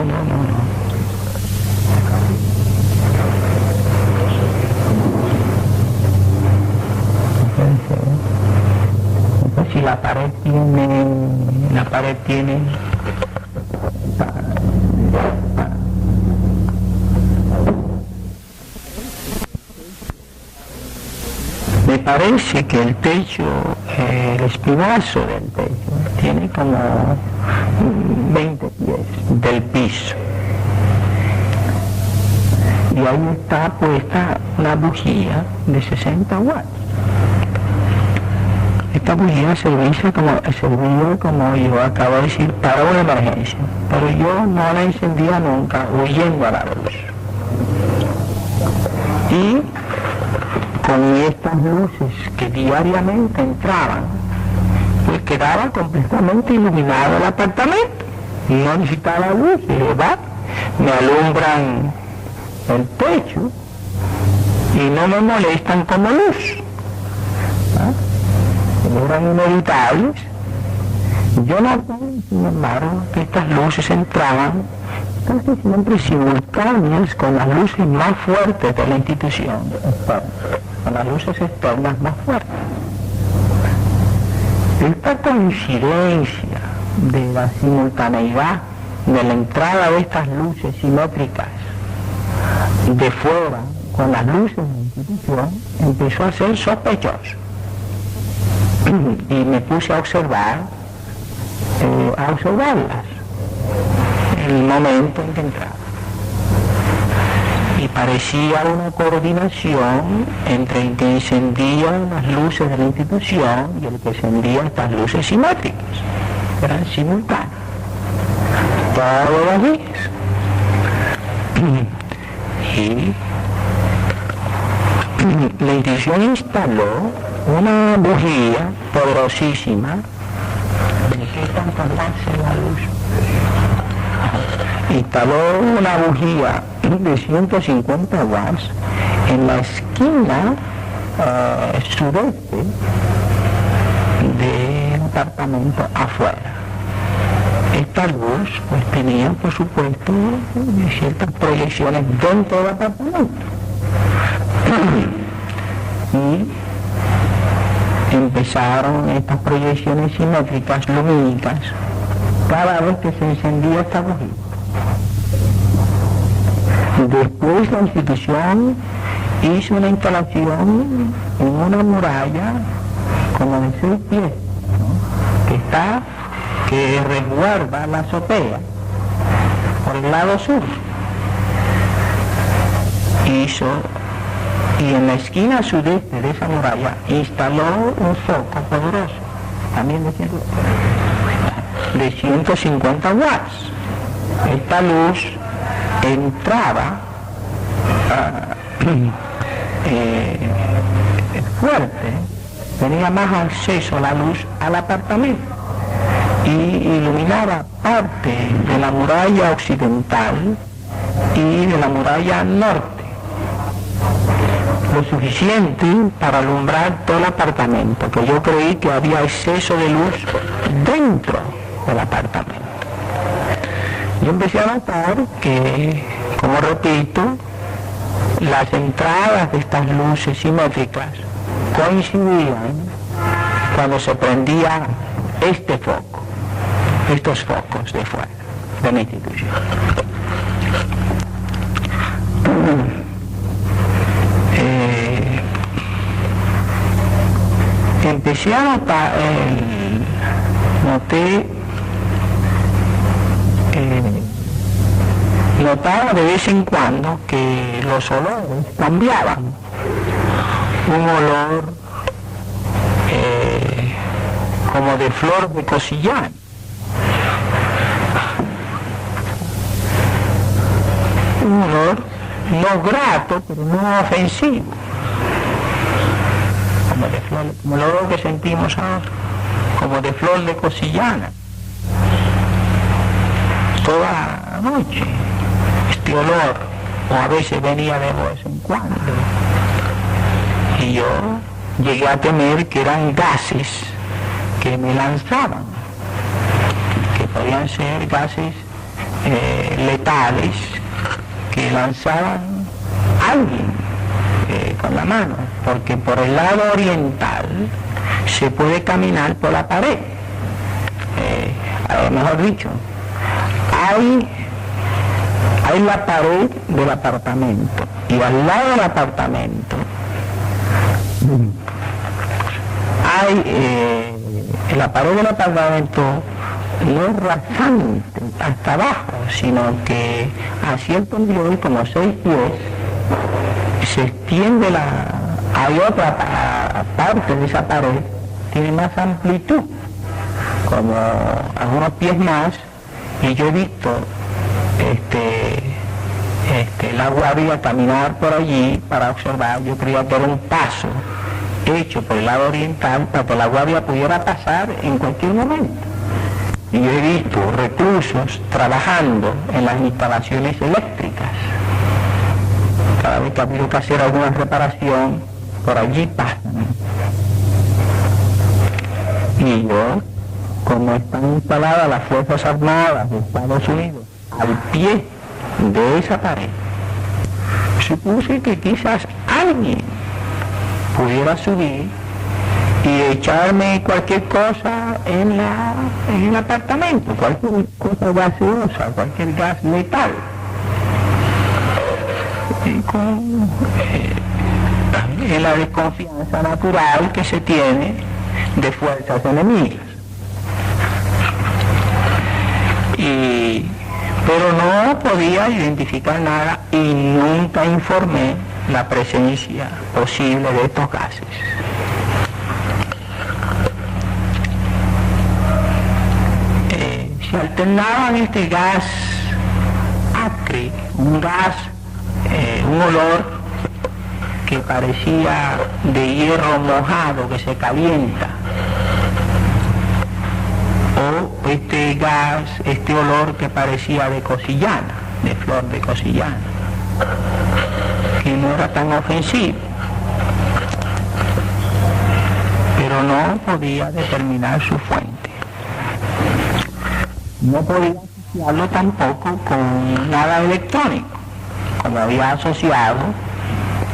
Si la pared tiene me parece que el techo, el espinazo del techo tiene como 20 pies del piso, y ahí está puesta una bujía de 60 watts. Esta bujía servía como yo acabo de decir, para una emergencia, pero yo no la encendía nunca huyendo a la luz. Y con estas luces que diariamente entraban, pues quedaba completamente iluminado el apartamento. No necesitaba luz, ¿verdad? Me alumbran el techo y no me molestan como luz. ¿Ah? Eran inevitables. Yo noté, sin embargo, que estas luces entraban casi siempre simultáneas con las luces más fuertes de la institución, con las luces externas más fuertes. Esta coincidencia de la simultaneidad de la entrada de estas luces simétricas de fuera con las luces de la institución empezó a ser sospechoso. Y me puse a observarlas en el momento en que entraba. Y parecía una coordinación entre el que encendía las luces de la institución y el que encendía estas luces simétricas. Eran simultáneas. Todos los días. Y la institución instaló una bujía poderosísima. ¿De qué tanto hace la luz? Instaló una bujía de 150 watts en la esquina sureste del apartamento afuera. Esta luz pues tenía, por supuesto, ciertas proyecciones dentro del apartamento. Y empezaron estas proyecciones simétricas lumínicas cada vez que se encendía esta bujía. Después la institución hizo una instalación en una muralla como de 6 pies, ¿no? Que está que resguarda la azotea por el lado sur. Y en la esquina sudeste de esa muralla instaló un foco poderoso, también de 150 watts. Esta luz entraba fuerte, tenía más acceso la luz al apartamento y iluminaba parte de la muralla occidental y de la muralla norte, lo suficiente para alumbrar todo el apartamento, que yo creí que había exceso de luz dentro del apartamento. Yo empecé a notar que, como repito, las entradas de estas luces simétricas coincidían cuando se prendía este foco, estos focos de fuera de la institución. Empecé a notar, notaba de vez en cuando que los olores cambiaban. Un olor como de flor de cosillán, un olor no grato pero no ofensivo, como el olor que sentimos ahora, como de flor de cosillana. Toda la noche este olor, o a veces venía de vez en cuando, y yo llegué a temer que eran gases que me lanzaban, que podían ser gases letales que lanzaban alguien con la mano, porque por el lado oriental se puede caminar por la pared, mejor dicho, hay la pared del apartamento, y al lado del apartamento hay la pared del apartamento no es rasante hasta abajo, sino que a cierto nivel, como 6 pies, se extiende hay otra parte de esa pared, tiene más amplitud, como algunos pies más, y yo he visto la guardia caminar por allí para observar. Yo creía que era un paso hecho por el lado oriental para que la guardia pudiera pasar en cualquier momento. Y yo he visto reclusos trabajando en las instalaciones eléctricas. Cada vez que ha habido que hacer alguna reparación, por allí pasan. Y yo, como están instaladas las Fuerzas Armadas de Estados Unidos al pie de esa pared, supuse que quizás alguien pudiera subir y echarme cualquier cosa en el apartamento, cualquier cosa gaseosa, cualquier gas letal. Y con la desconfianza natural que se tiene de fuerzas enemigas. Pero no podía identificar nada y nunca informé la presencia posible de estos gases. Se alternaban este gas acre, un olor que parecía de hierro mojado que se calienta, o este olor que parecía de cosillana, de flor de cosillana, que no era tan ofensivo, pero no podía determinar su fuente. No podía asociarlo tampoco con nada electrónico, como había asociado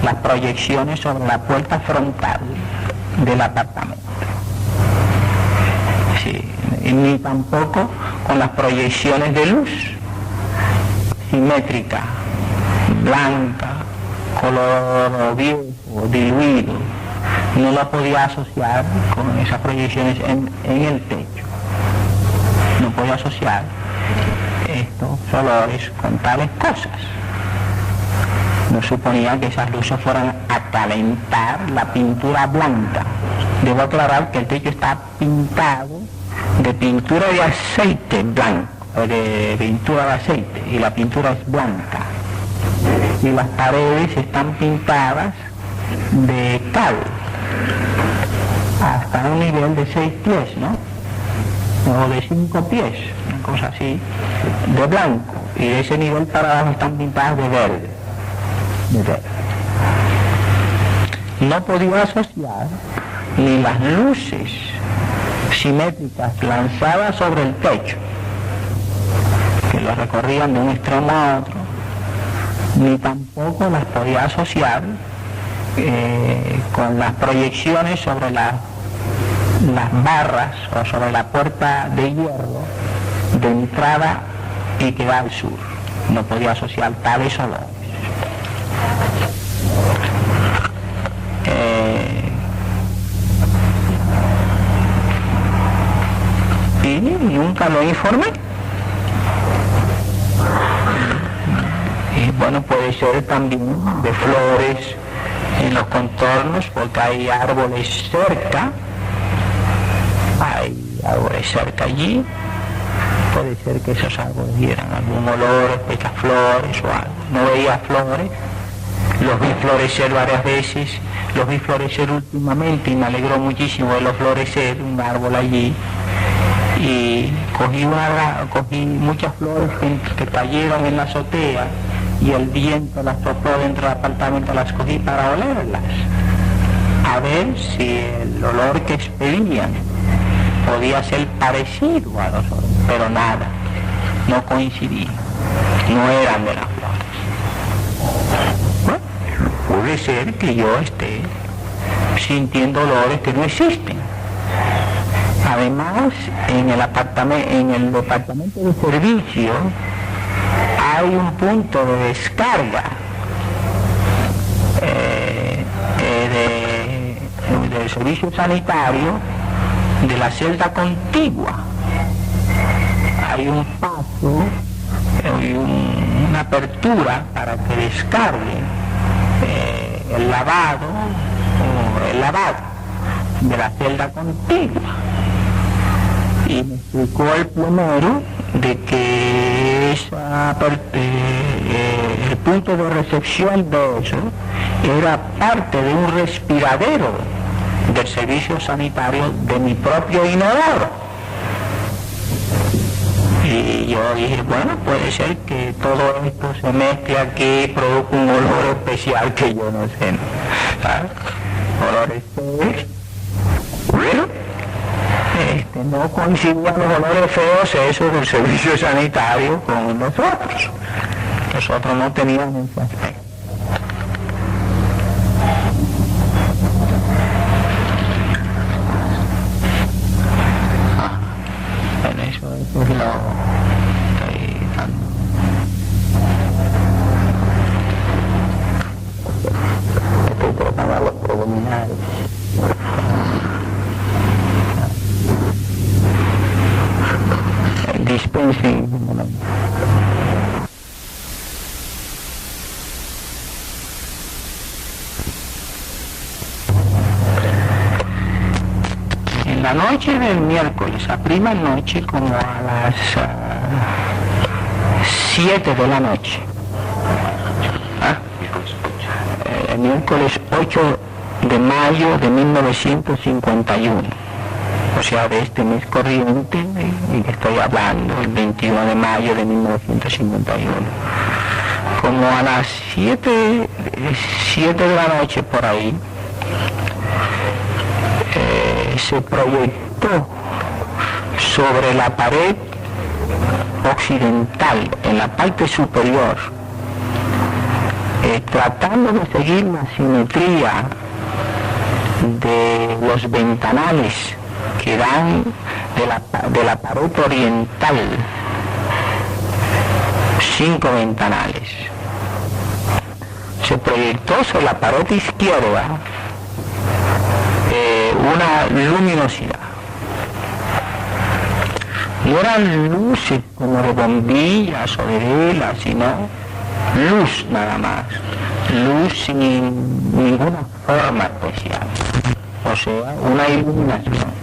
las proyecciones sobre la puerta frontal del apartamento. Sí, ni tampoco con las proyecciones de luz simétrica, blanca, color viejo, diluido. No la podía asociar con esas proyecciones en el techo. asociar estos olores con tales cosas. No suponía que esas luces fueran a calentar la pintura blanca. Debo aclarar que el techo está pintado de pintura de aceite blanco, de pintura de aceite, y la pintura es blanca. Y las paredes están pintadas de cal, hasta un nivel de 6 pies, ¿no? O de 5 pies, una cosa así, de blanco. Y de ese nivel para abajo están pintadas de verde. No podía asociar ni las luces simétricas lanzadas sobre el techo, que lo recorrían de un extremo a otro, ni tampoco las podía asociar con las proyecciones sobre las barras o sobre la puerta de hierro de entrada y que va al sur. No podía asociar tales olores. Y nunca lo informé. Y bueno, puede ser también de flores en los contornos, porque hay árboles cerca. Hay árboles cerca allí. Puede ser que esos árboles dieran algún olor, estas flores o algo. No veía flores. Los vi florecer varias veces. Los vi florecer últimamente y me alegró muchísimo verlos florecer, un árbol allí. Y cogí muchas flores que cayeron en la azotea y el viento las sopló dentro del apartamento, las cogí para olerlas, a ver si el olor que expedían podía ser parecido a los olores, pero nada, no coincidía, no eran de las flores. Bueno, puede ser que yo esté sintiendo olores que no existen. Además, en el departamento de servicio hay un punto de descarga del servicio sanitario de la celda contigua. Hay un paso, una apertura para que descargue el lavado de la celda contigua. Y me explicó el plomero de que el punto de recepción de eso era parte de un respiradero del servicio sanitario de mi propio inodoro. Y yo dije, bueno, puede ser que todo esto se mezcle aquí y produzca un olor especial que yo no sé, ¿no? ¿Sabes? Olores feos. No coincidían los olores feos esos del servicio sanitario con nosotros. Nosotros no teníamos ese aspecto. Bueno, eso es lo estoy dando. Estoy tratando los preliminares. Dispensen un momento. En la noche del miércoles, a prima noche, como a las 7 de la noche, el miércoles 8 de mayo de 1951, o sea, de este mes corriente, y que estoy hablando, el 21 de mayo de 1951. Como a las 7 de la noche por ahí, se proyectó sobre la pared occidental, en la parte superior, tratando de seguir la simetría de los ventanales que dan de la pared oriental, 5 ventanales. Se proyectó sobre la pared izquierda una luminosidad. No eran luces como de bombillas o de velas, sino luz nada más, luz sin ninguna forma especial, o sea, una iluminación.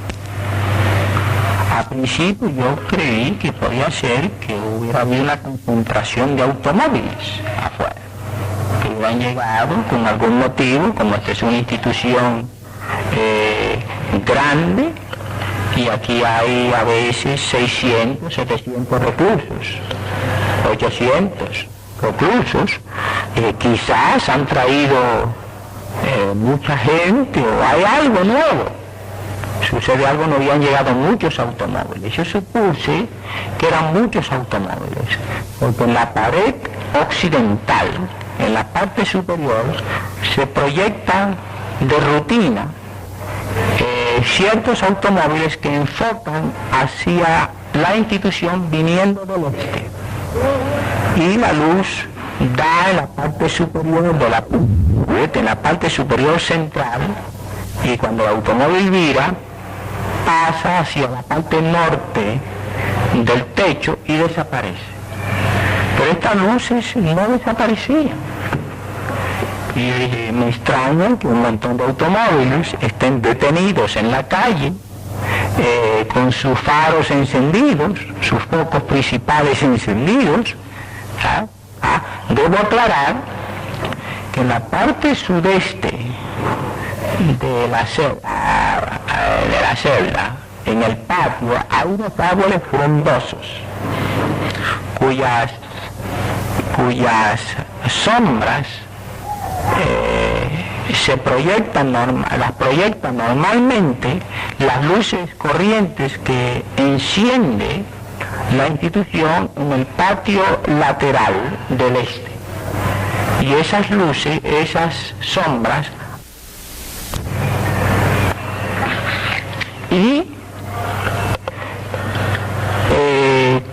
A principio yo creí que podía ser que hubiera habido una concentración de automóviles afuera, que hubieran llegado con algún motivo, como esta es una institución grande, y aquí hay a veces 600, 700 reclusos, 800 reclusos, quizás han traído mucha gente o hay algo nuevo. Sucede algo, no habían llegado muchos automóviles. Yo supuse que eran muchos automóviles, porque en la pared occidental, en la parte superior, se proyectan de rutina ciertos automóviles que enfocan hacia la institución viniendo del este, y la luz da en la parte superior de en la parte superior central, y cuando el automóvil vira pasa hacia la parte norte del techo y desaparece. Pero estas luces no desaparecían. Y me extraña que un montón de automóviles estén detenidos en la calle, con sus faros encendidos, sus focos principales encendidos. Debo aclarar que en la parte sudeste de la celda, en el patio, hay unos árboles frondosos cuyas sombras las proyectan normalmente las luces corrientes que enciende la institución en el patio lateral del este. Y esas luces, esas sombras, y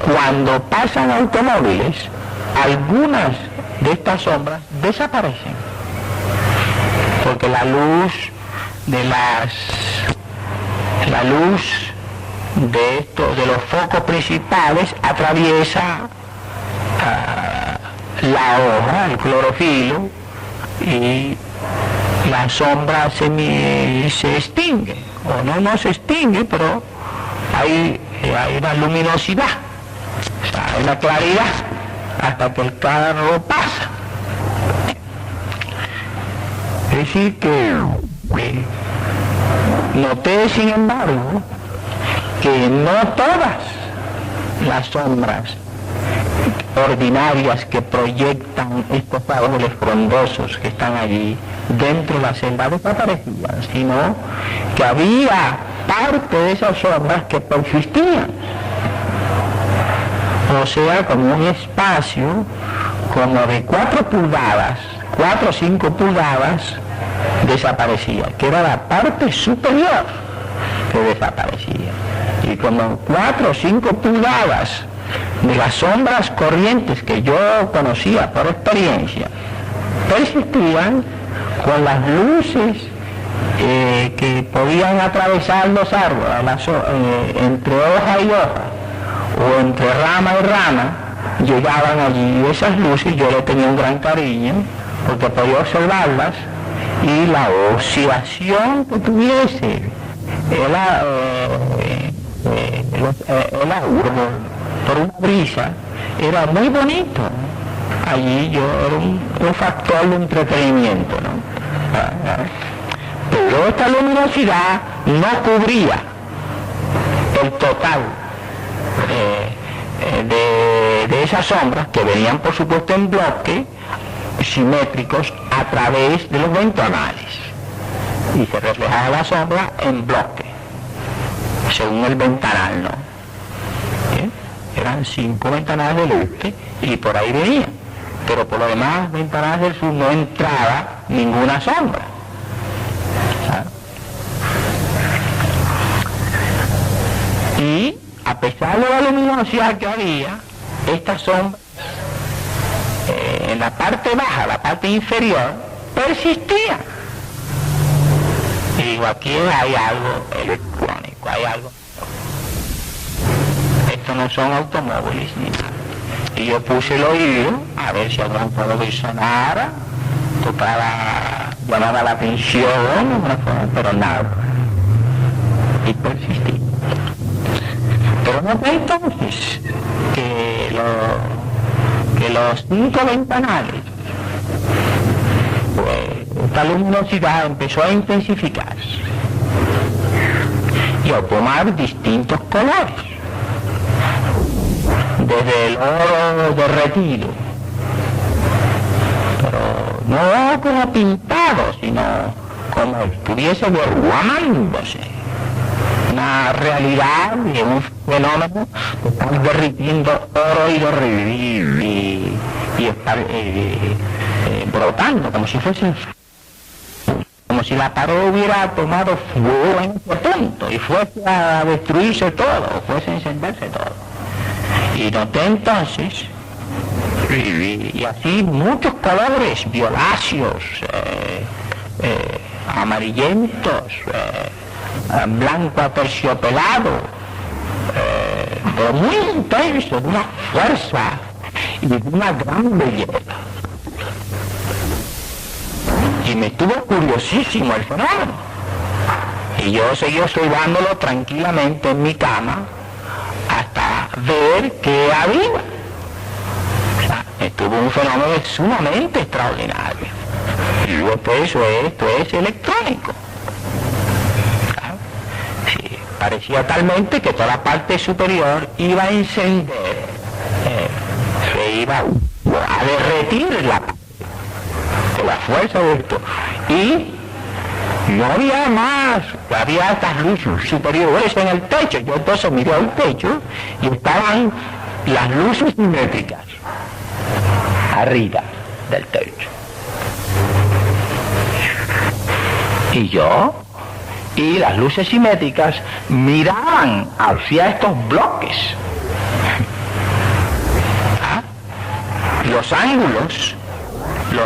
cuando pasan automóviles, algunas de estas sombras desaparecen, porque la luz de los focos principales atraviesa la hoja, el clorofilo, y la sombra se extingue, o no se extingue, pero hay una luminosidad, o sea, hay una claridad hasta que el carro pasa. Es decir que noté, sin embargo, que no todas las sombras ordinarias que proyectan estos árboles frondosos que están allí dentro de la celda desaparecían, sino que había parte de esas sombras que persistían. O sea, como un espacio como de 4 o 5 pulgadas desaparecía, que era la parte superior que desaparecía. Y como 4 o 5 pulgadas de las sombras corrientes que yo conocía por experiencia persistían, con las luces que podían atravesar los árboles, entre hoja y hoja, o entre rama y rama, llegaban allí. Y esas luces yo le tenía un gran cariño, porque podía observarlas, y la oscilación que tuviese el árbol por una brisa era muy bonito. Allí yo era un factor de entretenimiento, ¿no? Pero esta luminosidad no cubría el total de esas sombras, que venían por supuesto en bloque simétricos a través de los ventanales, y se reflejaba la sombra en bloque según el ventanal, ¿no? Eran 5 ventanales del este y por ahí venían, pero por lo demás ventanales del sur no entraba ninguna sombra, ¿sabes? Y a pesar de la luminosidad que había, estas sombras en la parte baja, la parte inferior, persistían. Y digo, aquí hay algo electrónico, hay algo. no son automóviles ni nada. Y yo puse el oído a ver si algún automóvil sonara, llamaba la atención, pero nada. Y persistí. Pero noté entonces que los 5 ventanales, pues, esta luminosidad empezó a intensificarse y a tomar distintos colores, desde el oro derretido, pero no como pintado, sino como estuviese derramándose, una realidad y un fenómeno que está derritiendo oro y está brotando, como si la pared hubiera tomado fuego en ese punto y fuese a destruirse todo, fuese a encenderse todo. Y noté entonces, y así muchos colores violáceos, amarillentos, blanco aterciopelado, pero muy intenso, de una fuerza y de una gran belleza. Y me estuvo curiosísimo el fenómeno. Y yo seguí observándolo tranquilamente en mi cama hasta ver qué había. O sea, estuvo un fenómeno sumamente extraordinario. Y luego esto es electrónico. Parecía talmente que toda la parte superior iba a encender, se iba a derretir la fuerza de esto. Y no había más, había estas luces superiores en el techo. Yo entonces miré al techo y estaban las luces simétricas arriba del techo. Y las luces simétricas miraban hacia estos bloques. Los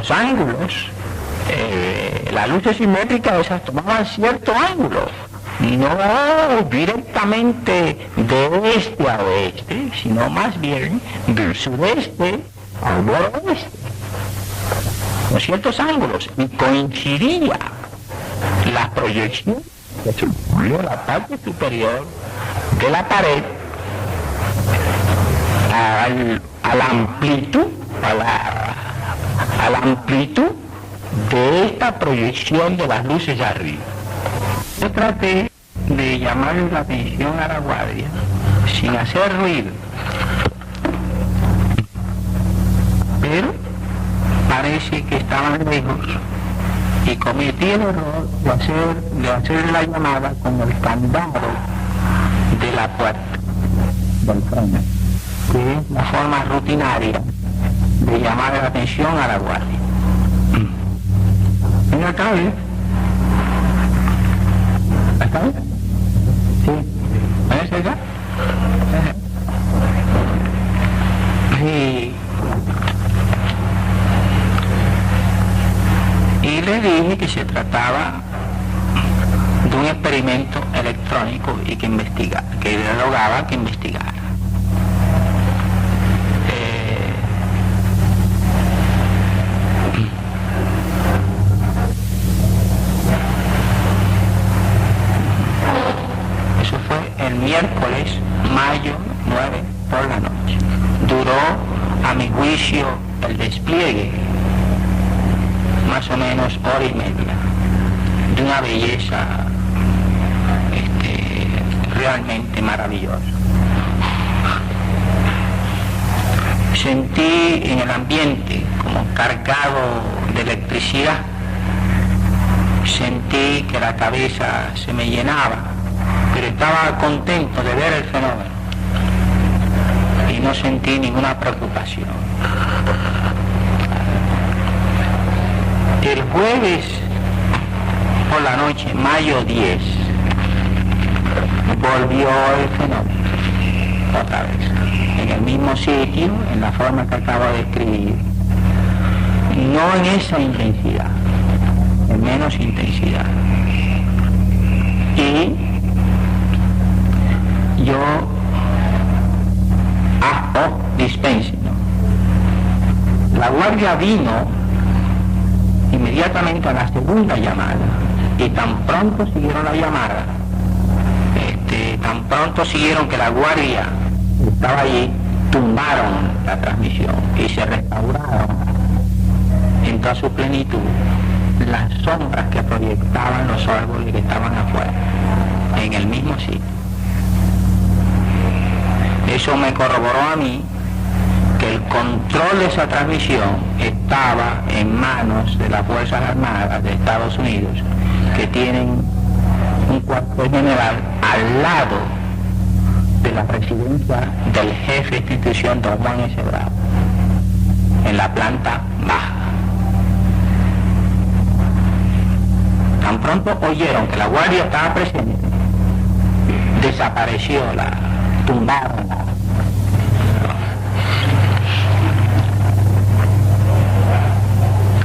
ángulos, las luces simétricas esas tomaban cierto ángulo, no directamente de este a oeste, sino más bien del sudeste al noroeste, con ciertos ángulos, y coincidía la proyección de la parte superior de la pared a la amplitud de esta proyección de las luces de arriba. Yo traté de llamar la atención a la guardia sin hacer ruido, pero parece que estaban lejos y cometí el error de hacer la llamada con el candado de la puerta del frente, que es la forma rutinaria de llamar la atención a la guardia. Ven acá, ¿eh? ¿Está bien? Sí. ¿Ven acá? Y le dije que se trataba de un experimento electrónico y que le rogaba que investigara. Eso fue el miércoles, mayo 9 por la noche. Duró, a mi juicio, el despliegue más o menos hora y media, de una belleza realmente maravillosa. Sentí en el ambiente como cargado de electricidad, sentí que la cabeza se me llenaba, pero estaba contento de ver el fenómeno y no sentí ninguna preocupación. El jueves por la noche, mayo 10, volvió el fenómeno, otra vez, en el mismo sitio, en la forma que acabo de describir, no en esa intensidad, en menos intensidad. Y yo o dispénsenos. La guardia vino inmediatamente a la segunda llamada y tan pronto siguieron la llamada, tan pronto siguieron que la guardia estaba allí, tumbaron la transmisión y se restauraron en toda su plenitud las sombras que proyectaban los árboles que estaban afuera, en el mismo sitio. Eso me corroboró a mí que el control de esa transmisión estaba en manos de las Fuerzas Armadas de Estados Unidos, que tienen un cuartel general al lado de la residencia del jefe de institución, don Juan S. Bravo, en la planta baja. Tan pronto oyeron que la guardia estaba presente, desapareció tumbaron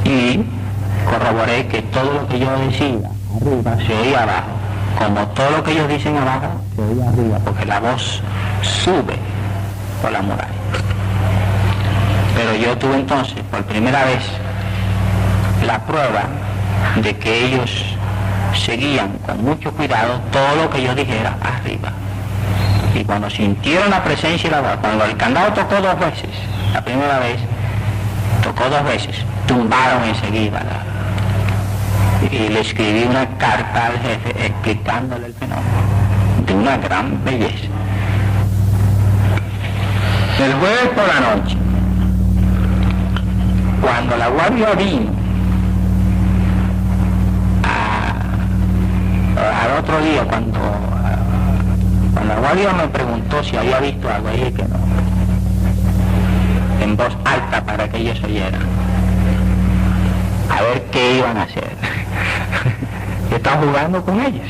y corroboré que todo lo que yo decía arriba se oía abajo, como todo lo que ellos dicen abajo se oía arriba, porque la voz sube por la muralla. Pero yo tuve entonces por primera vez la prueba de que ellos seguían con mucho cuidado todo lo que yo dijera arriba. Y cuando sintieron la presencia y la voz, cuando el candado tocó 2 veces, la primera vez tocó 2 veces, tumbaron enseguida y le escribí una carta al jefe explicándole el fenómeno de una gran belleza. El jueves por la noche, cuando la guardia vino al otro día, cuando la guardia me preguntó si había visto algo, dije que no, en voz alta para que ellos oyeran, a ver qué iban a hacer. Yo estaba jugando con ellos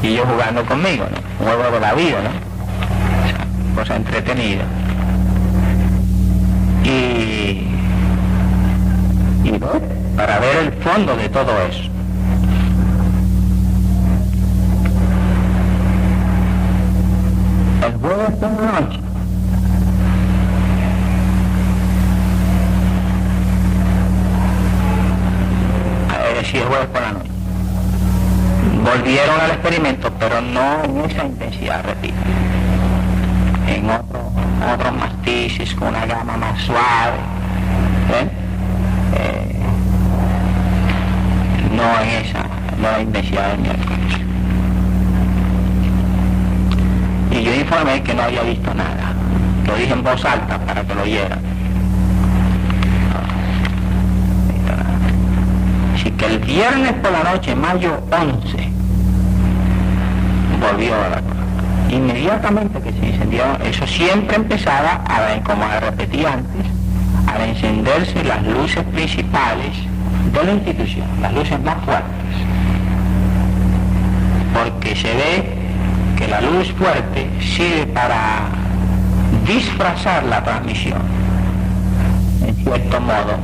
y ellos jugando conmigo, ¿no? Un juego de la vida, ¿no? O sea, cosa entretenida. Y para ver el fondo de todo eso. El jueves por la noche, sí, el jueves por la noche, volvieron al experimento, pero no en esa intensidad, repito, en otros matices, con una gama más suave, no en la intensidad del miércoles. Y yo informé que no había visto nada. Lo dije en voz alta para que lo oyeran. No visto nada. Así que el viernes por la noche, mayo 11, volvió a la cosa. Inmediatamente que se incendió, eso siempre empezaba, como repetí antes, a encenderse las luces principales de la institución, las luces más fuertes. Porque se ve que la luz fuerte sirve para disfrazar la transmisión, en cierto modo.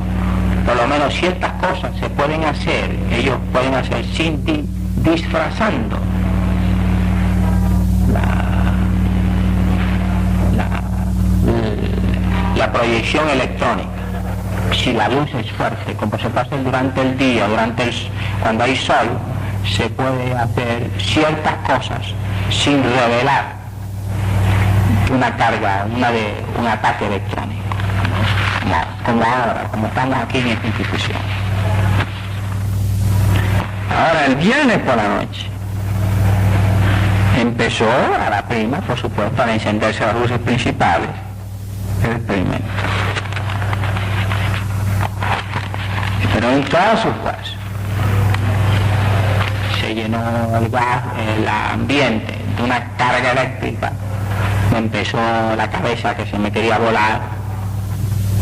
Por lo menos ciertas cosas se pueden hacer, ellos pueden hacer sin disfrazando la proyección electrónica. Si la luz es fuerte, como se pasa durante el día, cuando hay sol, se puede hacer ciertas cosas sin revelar una carga, un ataque electrónico, como ahora, como estamos aquí en esta institución. Ahora, el viernes por la noche, empezó a la prima, por supuesto, a encenderse las luces principales del experimento. Pero en todas sus fuerzas se llenó el ambiente de una carga eléctrica. Me empezó la cabeza que se me quería volar,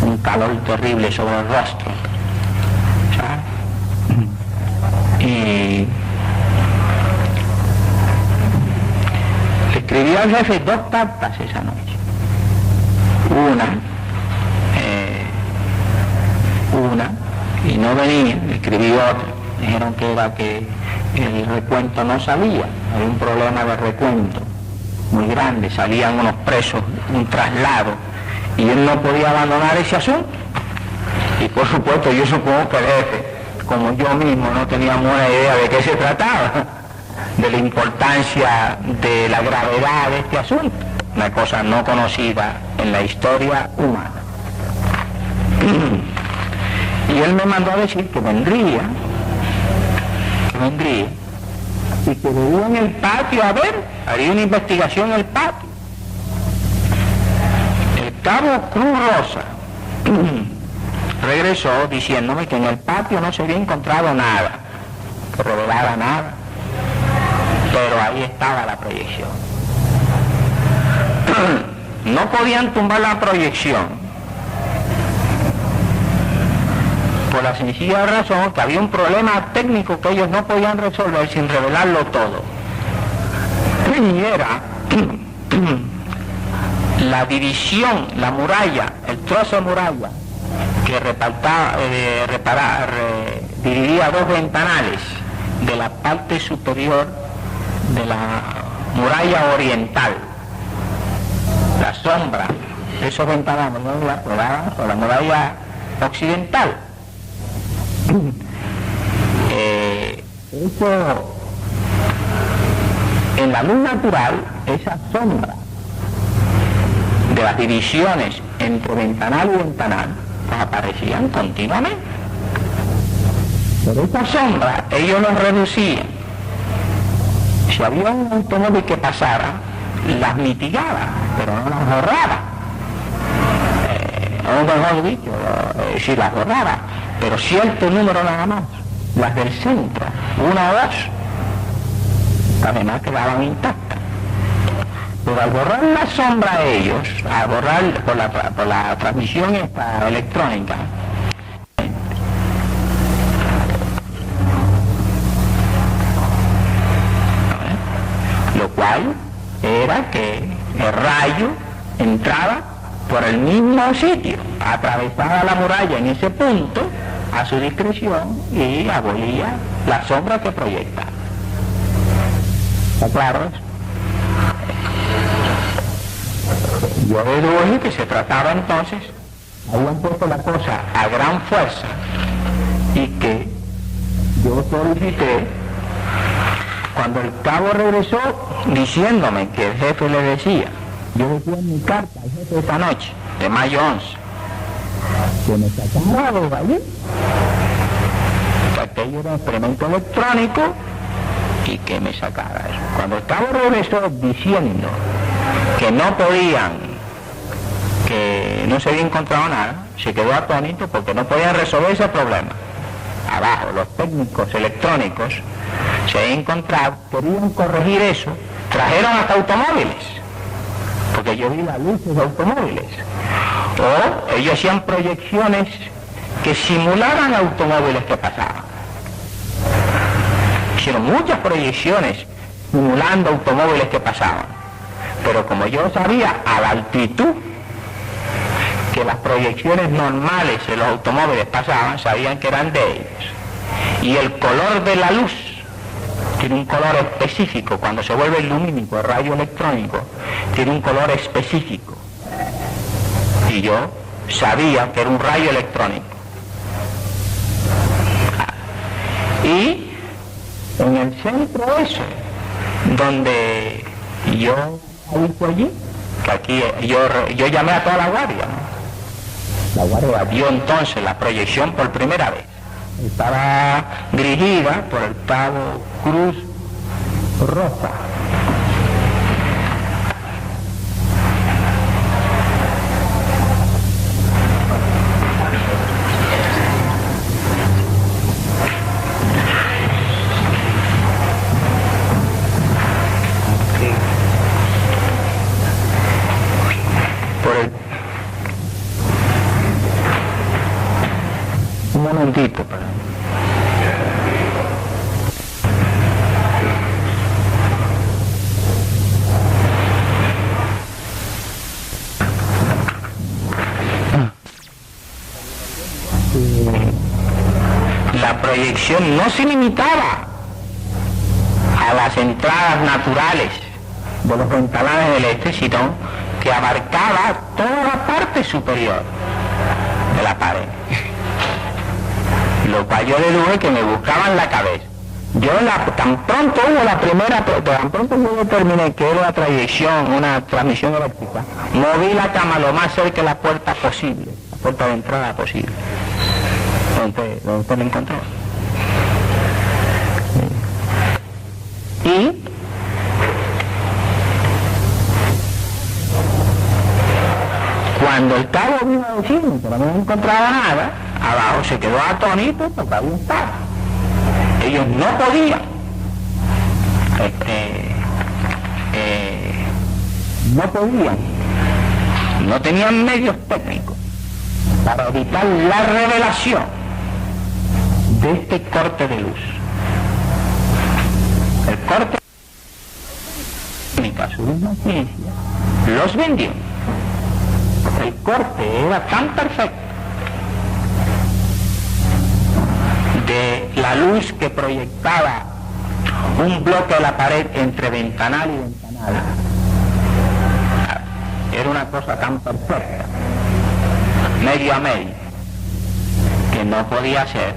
un calor terrible sobre el rostro, ¿sabes? Y le escribí al jefe 2 cartas esa noche. Una y no venía, le escribí otra, dijeron que era que el recuento no salía, había un problema de recuento muy grande, salían unos presos, un traslado, y él no podía abandonar ese asunto. Y por supuesto yo supongo que el jefe, como yo mismo, no teníamos una idea de qué se trataba, de la importancia, de la gravedad de este asunto, una cosa no conocida en la historia humana. Y él me mandó a decir que vendría, y que veía en el patio a ver, haría una investigación en el patio. El cabo Cruz Rosa regresó diciéndome que en el patio no se había encontrado nada, que revelara nada, pero ahí estaba la proyección. No podían tumbar la proyección por la sencilla razón que había un problema técnico que ellos no podían resolver sin revelarlo todo. Y era la división, la muralla, el trozo de muralla que dividía dos ventanales de la parte superior de la muralla oriental. La sombra de esos ventanales por la muralla occidental. Eso, en la luz natural, esa sombra de las divisiones entre ventanal y ventanal pues aparecían continuamente. Pero esa sombra ellos los reducían. Si había un automóvil que pasara, las mitigaba, pero no las borraba. O mejor dicho, si las borraba, pero cierto número nada más, las del centro, una o dos, además quedaban intactas. Pero al borrar la sombra a ellos, al borrar por la transmisión esta electrónica, lo cual era que el rayo entraba por el mismo sitio, atravesaba la muralla en ese punto a su discreción y abolía la sombra que proyecta. ¿Está claro eso? Yo deduje que se trataba entonces, habían puesto la cosa a gran fuerza y que yo solicité, cuando el cabo regresó diciéndome que el jefe le decía, yo decía en mi carta al jefe esta noche, de mayo 11, que me sacara de allí, que aquello era un experimento electrónico y que me sacara eso. Cuando el cabo regresó diciendo que no podían, que no se había encontrado nada, se quedó atónito porque no podían resolver ese problema. Abajo, los técnicos electrónicos se habían encontrado, querían corregir eso, trajeron hasta automóviles, porque yo vi las luces de automóviles, o ellos hacían proyecciones que simularan automóviles que pasaban. Hicieron muchas proyecciones simulando automóviles que pasaban, pero como yo sabía a la altitud que las proyecciones normales de los automóviles pasaban, sabían que eran de ellos. Y el color de la luz tiene un color específico. Cuando se vuelve lumínico, el rayo electrónico tiene un color específico. Y yo sabía que era un rayo electrónico. Y en el centro eso, donde yo fue allí, que aquí yo llamé a toda la guardia, ¿no? La guardia vio entonces la proyección por primera vez. Estaba dirigida por el cabo Cruz Rosa. Un momentito, para. La proyección no se limitaba a las entradas naturales de los ventanales del este, sino que abarcaba toda la parte parte superior de la pared. Lo cual yo deduje que me buscaban la cabeza. Yo tan pronto hubo la primera, tan pronto yo determiné que era una trayección, una transmisión eléctrica, moví la cama lo más cerca de la puerta posible, la puerta de entrada posible. Donde usted me encontró. Y cuando el cabo vino a decirme que no me encontraba nada, abajo se quedó atónito porque había un paro. Ellos no podían, no tenían medios técnicos para evitar la revelación de este corte de luz. El corte de su misma ciencia los vendió. El corte era tan perfecto de la luz que proyectaba un bloque de la pared entre ventanal y ventanal. Era una cosa tan perfecta, medio a medio, que no podía ser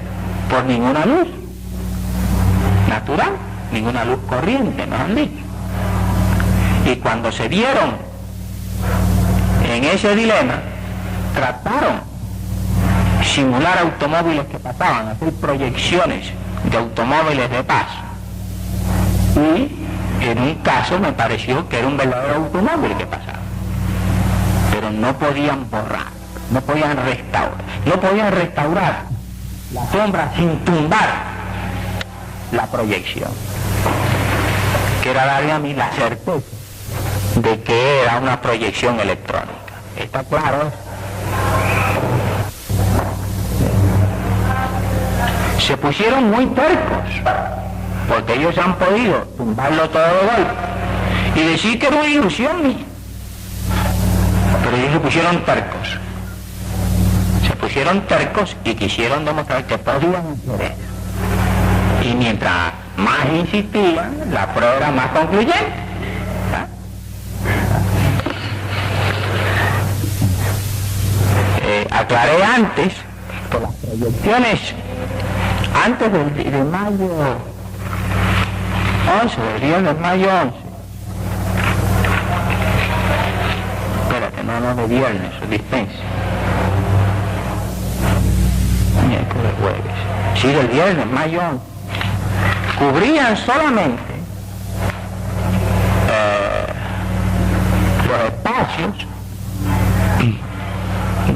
por ninguna luz natural, ninguna luz corriente, nos han dicho. Y cuando se vieron en ese dilema, trataron simular automóviles que pasaban, hacer proyecciones de automóviles de paso. Y en un caso me pareció que era un verdadero automóvil que pasaba. Pero no podían borrar, no podían restaurar la sombra sin tumbar la proyección. Que era darle a mí la certeza de que era una proyección electrónica. ¿Está claro? Se pusieron muy tercos, porque ellos han podido tumbarlo todo de golpe y decir que era una ilusión mía. Pero ellos se pusieron tercos y quisieron demostrar que podían hacer eso. Y mientras más insistían, la prueba era más concluyente. Aclaré antes que las proyecciones antes de mayo 11, del día de mayo 11, espérate, no de viernes, dispense, miércoles, jueves, sí, del viernes, mayo 11, cubrían solamente los espacios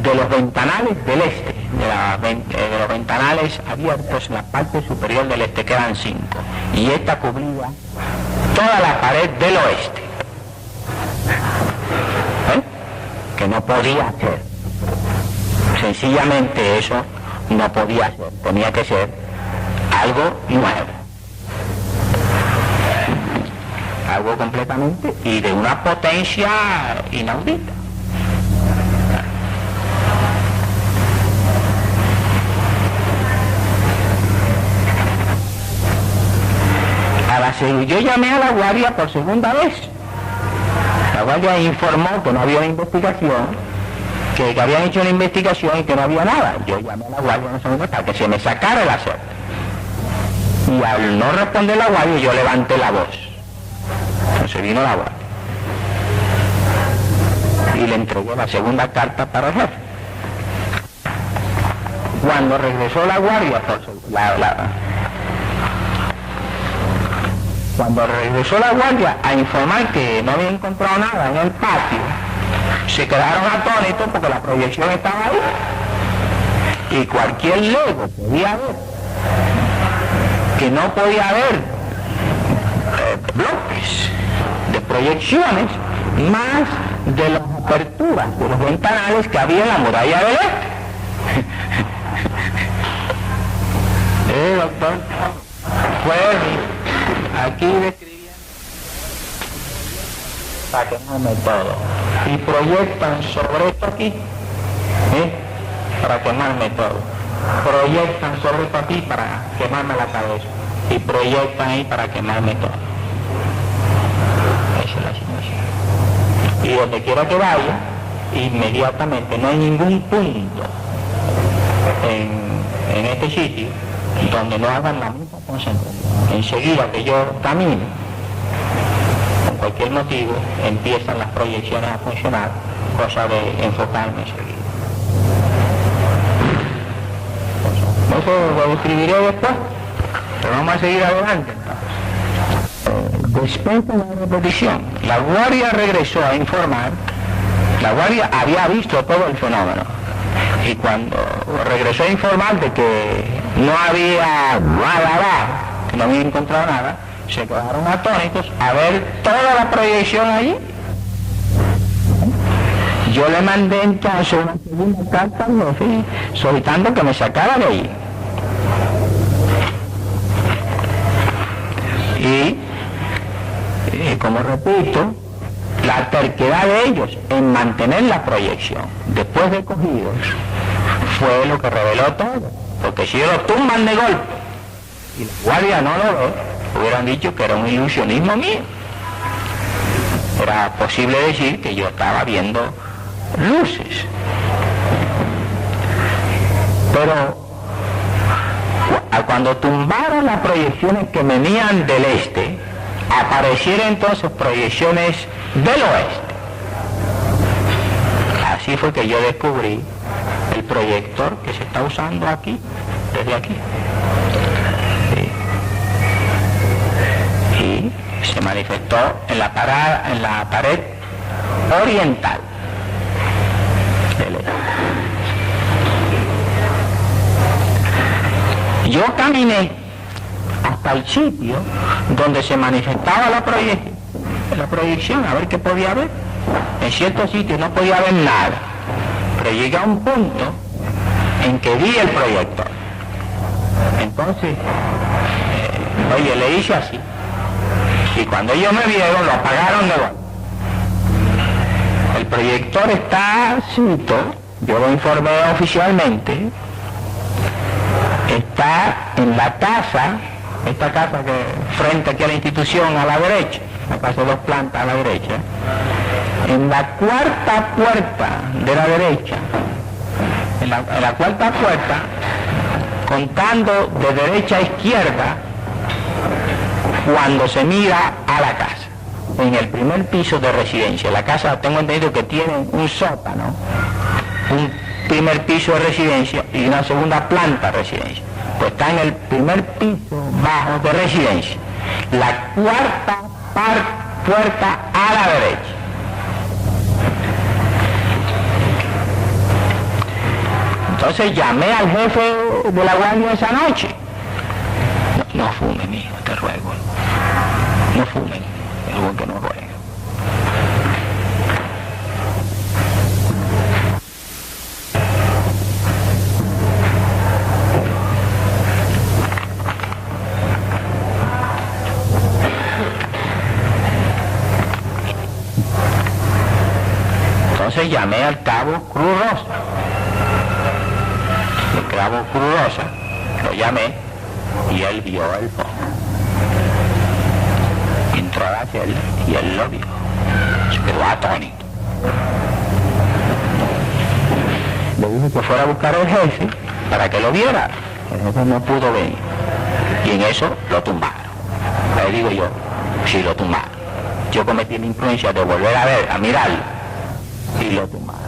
de los ventanales del este, de los ventanales abiertos en la parte superior del este, que eran 5, y esta cubría toda la pared del oeste, que no podía ser, sencillamente eso no podía ser, tenía que ser algo nuevo, algo completamente y de una potencia inaudita. Yo llamé a la guardia por segunda vez. La guardia informó que no había una investigación, que habían hecho una investigación y que no había nada. Yo llamé a la guardia en ese momento para que se me sacara el acerto. Y al no responder la guardia, yo levanté la voz. Entonces vino la guardia y le entregué la segunda carta para el jefe. Cuando regresó la guardia, cuando regresó la guardia a informar que no había encontrado nada en el patio, se quedaron atónitos porque la proyección estaba ahí. Y cualquier lego podía haber, que no podía haber bloques de proyecciones más de las aperturas de los ventanales que había en la muralla del este. Doctor, fue aquí describiendo para quemarme todo y proyectan sobre esto aquí para quemarme todo, proyectan sobre esto aquí para quemarme la cabeza y proyectan ahí para quemarme todo. Esa es la situación. Y donde quiera que vaya inmediatamente, no hay ningún punto en este sitio donde no hagan la misma concentración. Enseguida que yo camine, por cualquier motivo, empiezan las proyecciones a funcionar, cosa de enfocarme enseguida. Eso lo describiré después, pero vamos a seguir adelante. Después de la repetición, la guardia regresó a informar. La guardia había visto todo el fenómeno y cuando regresó a informar de que no había nada, que no había encontrado nada, se quedaron atónitos a ver toda la proyección allí. Yo le mandé entonces una segunda carta al jefe solicitando que me sacara de allí. Y como repito, la terquedad de ellos en mantener la proyección después de cogidos fue lo que reveló todo, porque si ellos lo tumban de golpe y la guardia no lo ve, hubieran dicho que era un ilusionismo mío. Era posible decir que yo estaba viendo luces, pero cuando tumbaron las proyecciones que venían del este, aparecieron entonces proyecciones del oeste. Así fue que yo descubrí el proyector que se está usando aquí, desde aquí. Sí. Y se manifestó en la pared oriental del este. Yo caminé hasta el sitio donde se manifestaba la proyección, a ver qué podía haber. En ciertos sitios no podía haber nada, pero llegué a un punto en que vi el proyector. Entonces, le hice así, y cuando ellos me vieron, lo apagaron de golpe. El proyector está, cito, yo lo informé oficialmente, está en la casa, esta casa que frente aquí a la institución a la derecha, la casa de 2 plantas a la derecha, en la cuarta puerta de la derecha, en la cuarta puerta, contando de derecha a izquierda, cuando se mira a la casa, en el primer piso de residencia. La casa, tengo entendido que tiene un sótano, un primer piso de residencia y una segunda planta de residencia. Pues está en el primer piso bajo de residencia, la cuarta puerta a la derecha. Entonces llamé al jefe de la guardia esa noche. No fumen, hijo, te ruego. No fumen, te ruego que no ruego. Entonces llamé al cabo Cruz Rosa. El cabo Cruz Rosa, lo llamé y él vio el foco. Entró hacia él y él lo vio. Se quedó atónito. Le dije que fuera a buscar al jefe para que lo viera. El jefe no pudo venir. Y en eso lo tumbaron. Le digo yo, sí, lo tumbaron. Yo cometí la imprudencia de volver a ver, a mirarlo. Y lo tumbaron.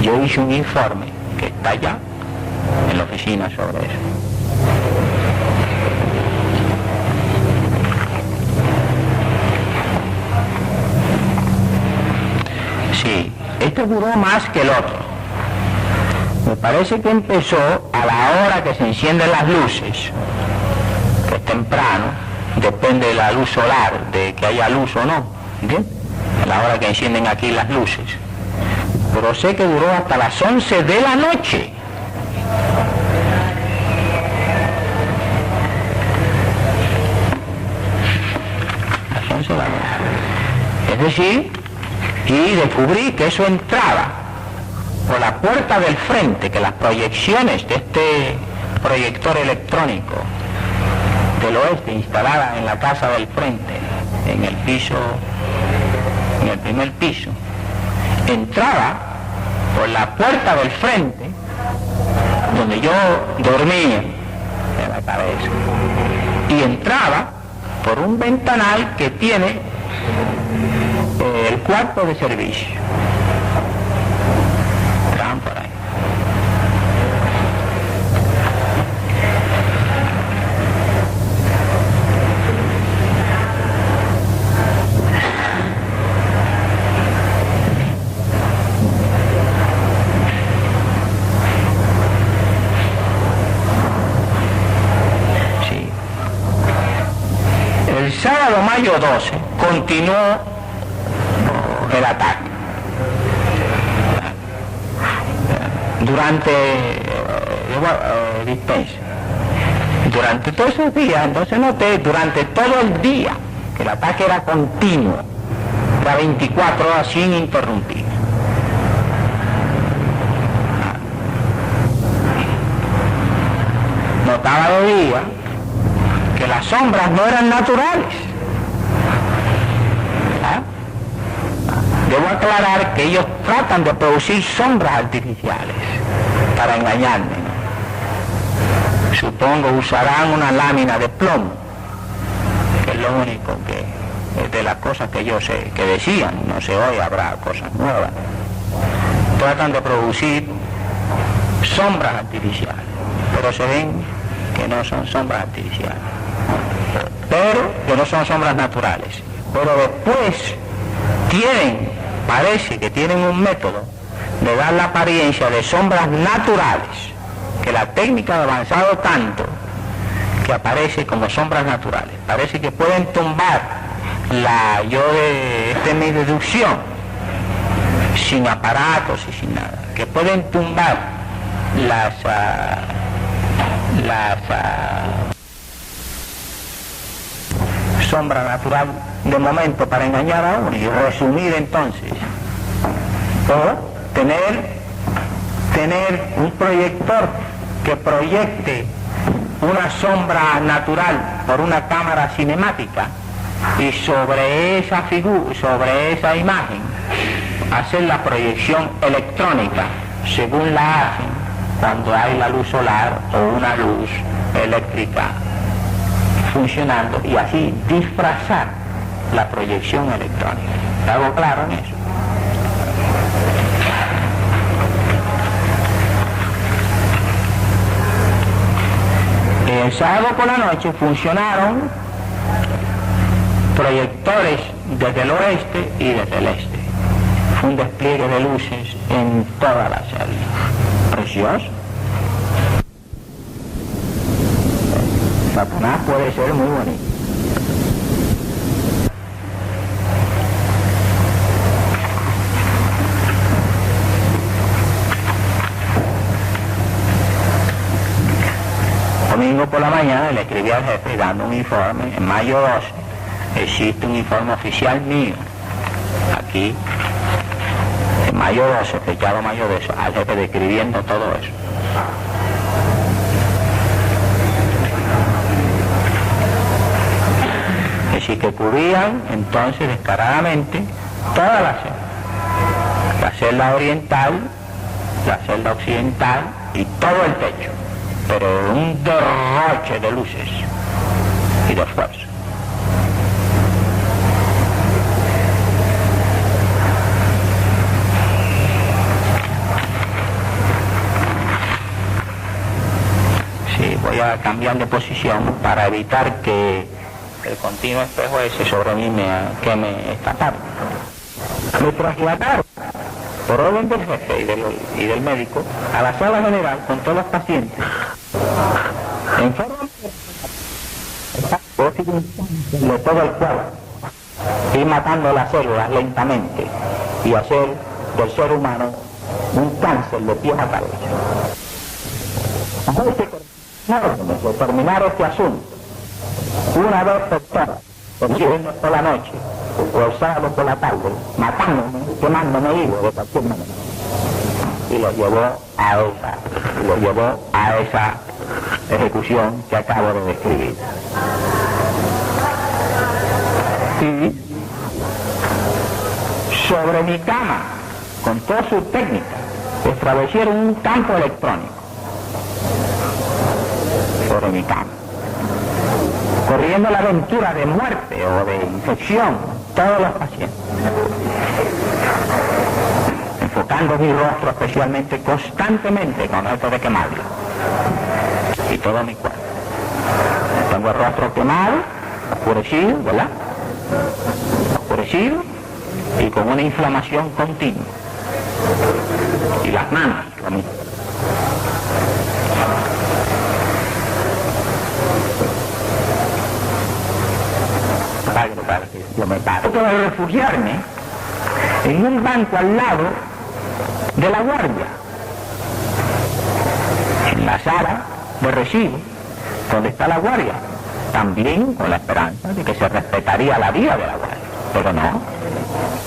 Yo hice un informe que está allá en la oficina sobre eso. Sí, este duró más que el otro. Me parece que empezó a la hora que se encienden las luces, que es temprano, depende de la luz solar, de que haya luz o no, ¿entiendes? A la hora que encienden aquí las luces. Pero sé que duró hasta las 11 de la noche. Las 11 de la noche. Es decir, y descubrí que eso entraba por la puerta del frente, que las proyecciones de este proyector electrónico del oeste instalada en la casa del frente, en el primer piso, entraba por la puerta del frente, donde yo dormía en la cabeza, y entraba por un ventanal que tiene el cuarto de servicio. Entraban por ahí. El sábado mayo 12 continuó el ataque. Durante todos esos días, entonces noté, durante todo el día, que el ataque era continuo, era 24 horas sin interrumpir. Notaba de día que las sombras no eran naturales. Debo aclarar que ellos tratan de producir sombras artificiales para engañarme. Supongo usarán una lámina de plomo, que es lo único que es de las cosas que yo sé, que decían, no sé, hoy habrá cosas nuevas. Tratan de producir sombras artificiales, pero se ven que no son sombras artificiales, pero que no son sombras naturales. Pero después parece que tienen un método de dar la apariencia de sombras naturales, que la técnica ha avanzado tanto que aparece como sombras naturales. Parece que pueden tumbar mi deducción sin aparatos y sin nada, que pueden tumbar las sombra natural de momento para engañar a uno, y resumir entonces, o tener un proyector que proyecte una sombra natural por una cámara cinemática, y sobre esa figura, sobre esa imagen, hacer la proyección electrónica según la hacen cuando hay la luz solar o una luz eléctrica funcionando, y así disfrazar la proyección electrónica. ¿Hago claro en eso? El sábado por la noche funcionaron proyectores desde el oeste y desde el este. Fue un despliegue de luces en toda la celda. Precioso. Satanás puede ser muy bonito. Domingo por la mañana le escribí al jefe dando un informe. En mayo 12 existe un informe oficial mío aquí, en mayo 12, fechado mayo 12, al jefe describiendo todo eso. Es decir, que cubrían entonces descaradamente toda la celda oriental, la celda occidental y todo el techo, pero un derroche de luces y de fuerza. Sí, voy a cambiar de posición para evitar que el continuo espejo ese sobre mí me queme esta parte. Me trasladaron por orden del jefe y del médico a la sala general con todos los pacientes enfermos de todo el cuerpo, ir matando las células lentamente y hacer del ser humano un cáncer de pies a cabeza. De terminar este asunto una vez por todas, el viernes por la noche o el sábado por la tarde, matándome, quemándome vivo de cualquier manera, y lo llevó a esa ejecución que acabo de describir. y sobre mi cama, con toda su técnica, establecieron un campo electrónico sobre mi cama, corriendo la aventura de muerte o de infección todos los pacientes, enfocando mi rostro especialmente constantemente con esto de quemarlo y todo mi cuerpo. Tengo el rostro quemado, oscurecido, ¿verdad? Oscurecido y con una inflamación continua. Y las manos, lo mismo. Yo me paro. Tengo que refugiarme en un banco al lado de la guardia, en la sala de recibo, donde está la guardia, también con la esperanza de que se respetaría la vida de la guardia, pero no,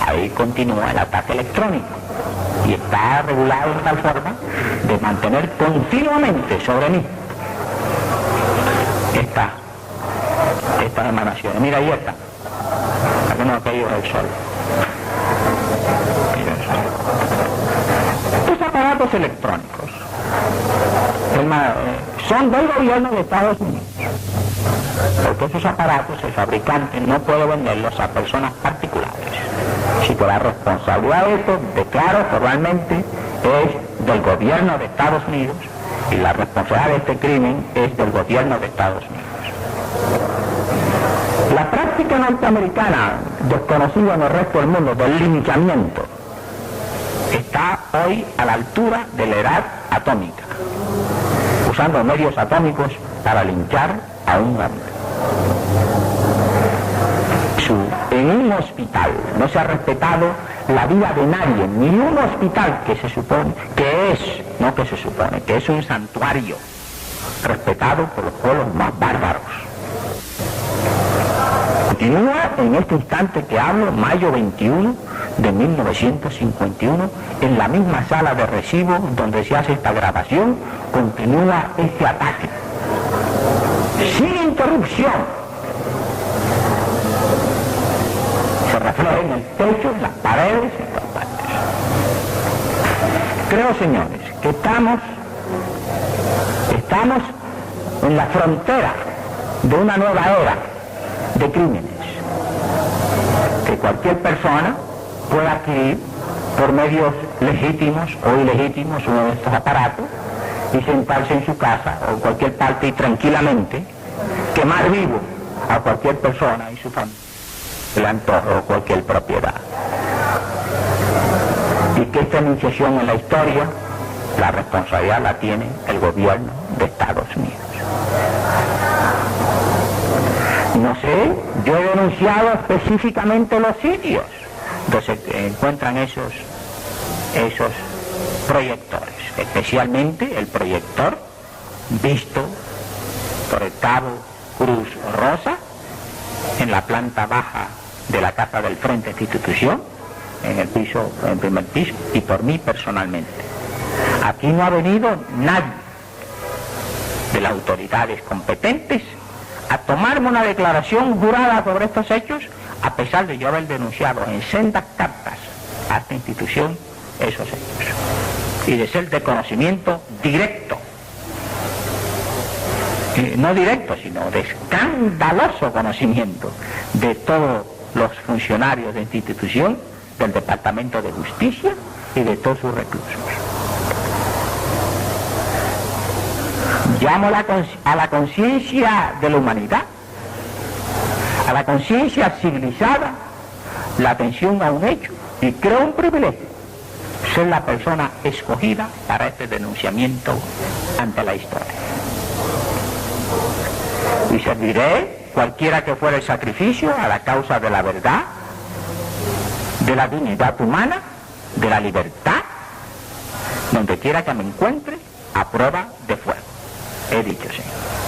ahí continúa el ataque electrónico y está regulado de tal forma de mantener continuamente sobre mí estas emanaciones. Mira, ahí está, aquí no ha caído el sol. Mira el sol. Estos aparatos electrónicos son del gobierno de Estados Unidos, porque esos aparatos el fabricante no puede venderlos a personas particulares, así que la responsabilidad de esto, declaro formalmente, es del gobierno de Estados Unidos y la responsabilidad de este crimen es del gobierno de Estados Unidos. La práctica norteamericana, desconocida en el resto del mundo, del linchamiento, está hoy a la altura de la edad atómica, usando medios atómicos para linchar a un hombre. En un hospital no se ha respetado la vida de nadie, ni un hospital que se supone que es, no que se supone, que es un santuario respetado por los pueblos más bárbaros. Continúa en este instante que hablo, mayo 21 de 1951, en la misma sala de recibo donde se hace esta grabación, continúa este ataque sin interrupción. Se refleja en el techo, en las paredes, en todas partes. Creo, señores, que estamos en la frontera de una nueva era de crímenes que cualquier persona puede adquirir por medios legítimos o ilegítimos uno de estos aparatos y sentarse en su casa o en cualquier parte y tranquilamente quemar vivo a cualquier persona y su familia, el antojo o cualquier propiedad. Y que esta iniciación en la historia, la responsabilidad la tiene el gobierno de Estados Unidos. No sé, yo he denunciado específicamente los sitios donde se encuentran esos proyectores, especialmente el proyector visto por el cabo Cruz Rosa en la planta baja de la casa del Frente de Institución, en el primer piso, y por mí personalmente. Aquí no ha venido nadie de las autoridades competentes a tomarme una declaración jurada sobre estos hechos, a pesar de yo haber denunciado en sendas cartas a esta institución esos hechos, y de ser de conocimiento directo, no directo, sino de escandaloso conocimiento de todos los funcionarios de esta institución, del Departamento de Justicia y de todos sus reclusos. Llamo a la conciencia de la humanidad, a la conciencia civilizada, la atención a un hecho, y creo un privilegio ser la persona escogida para este denunciamiento ante la historia. Y serviré, cualquiera que fuera el sacrificio, a la causa de la verdad, de la dignidad humana, de la libertad, donde quiera que me encuentre, a prueba de fuego. He dicho, Señor.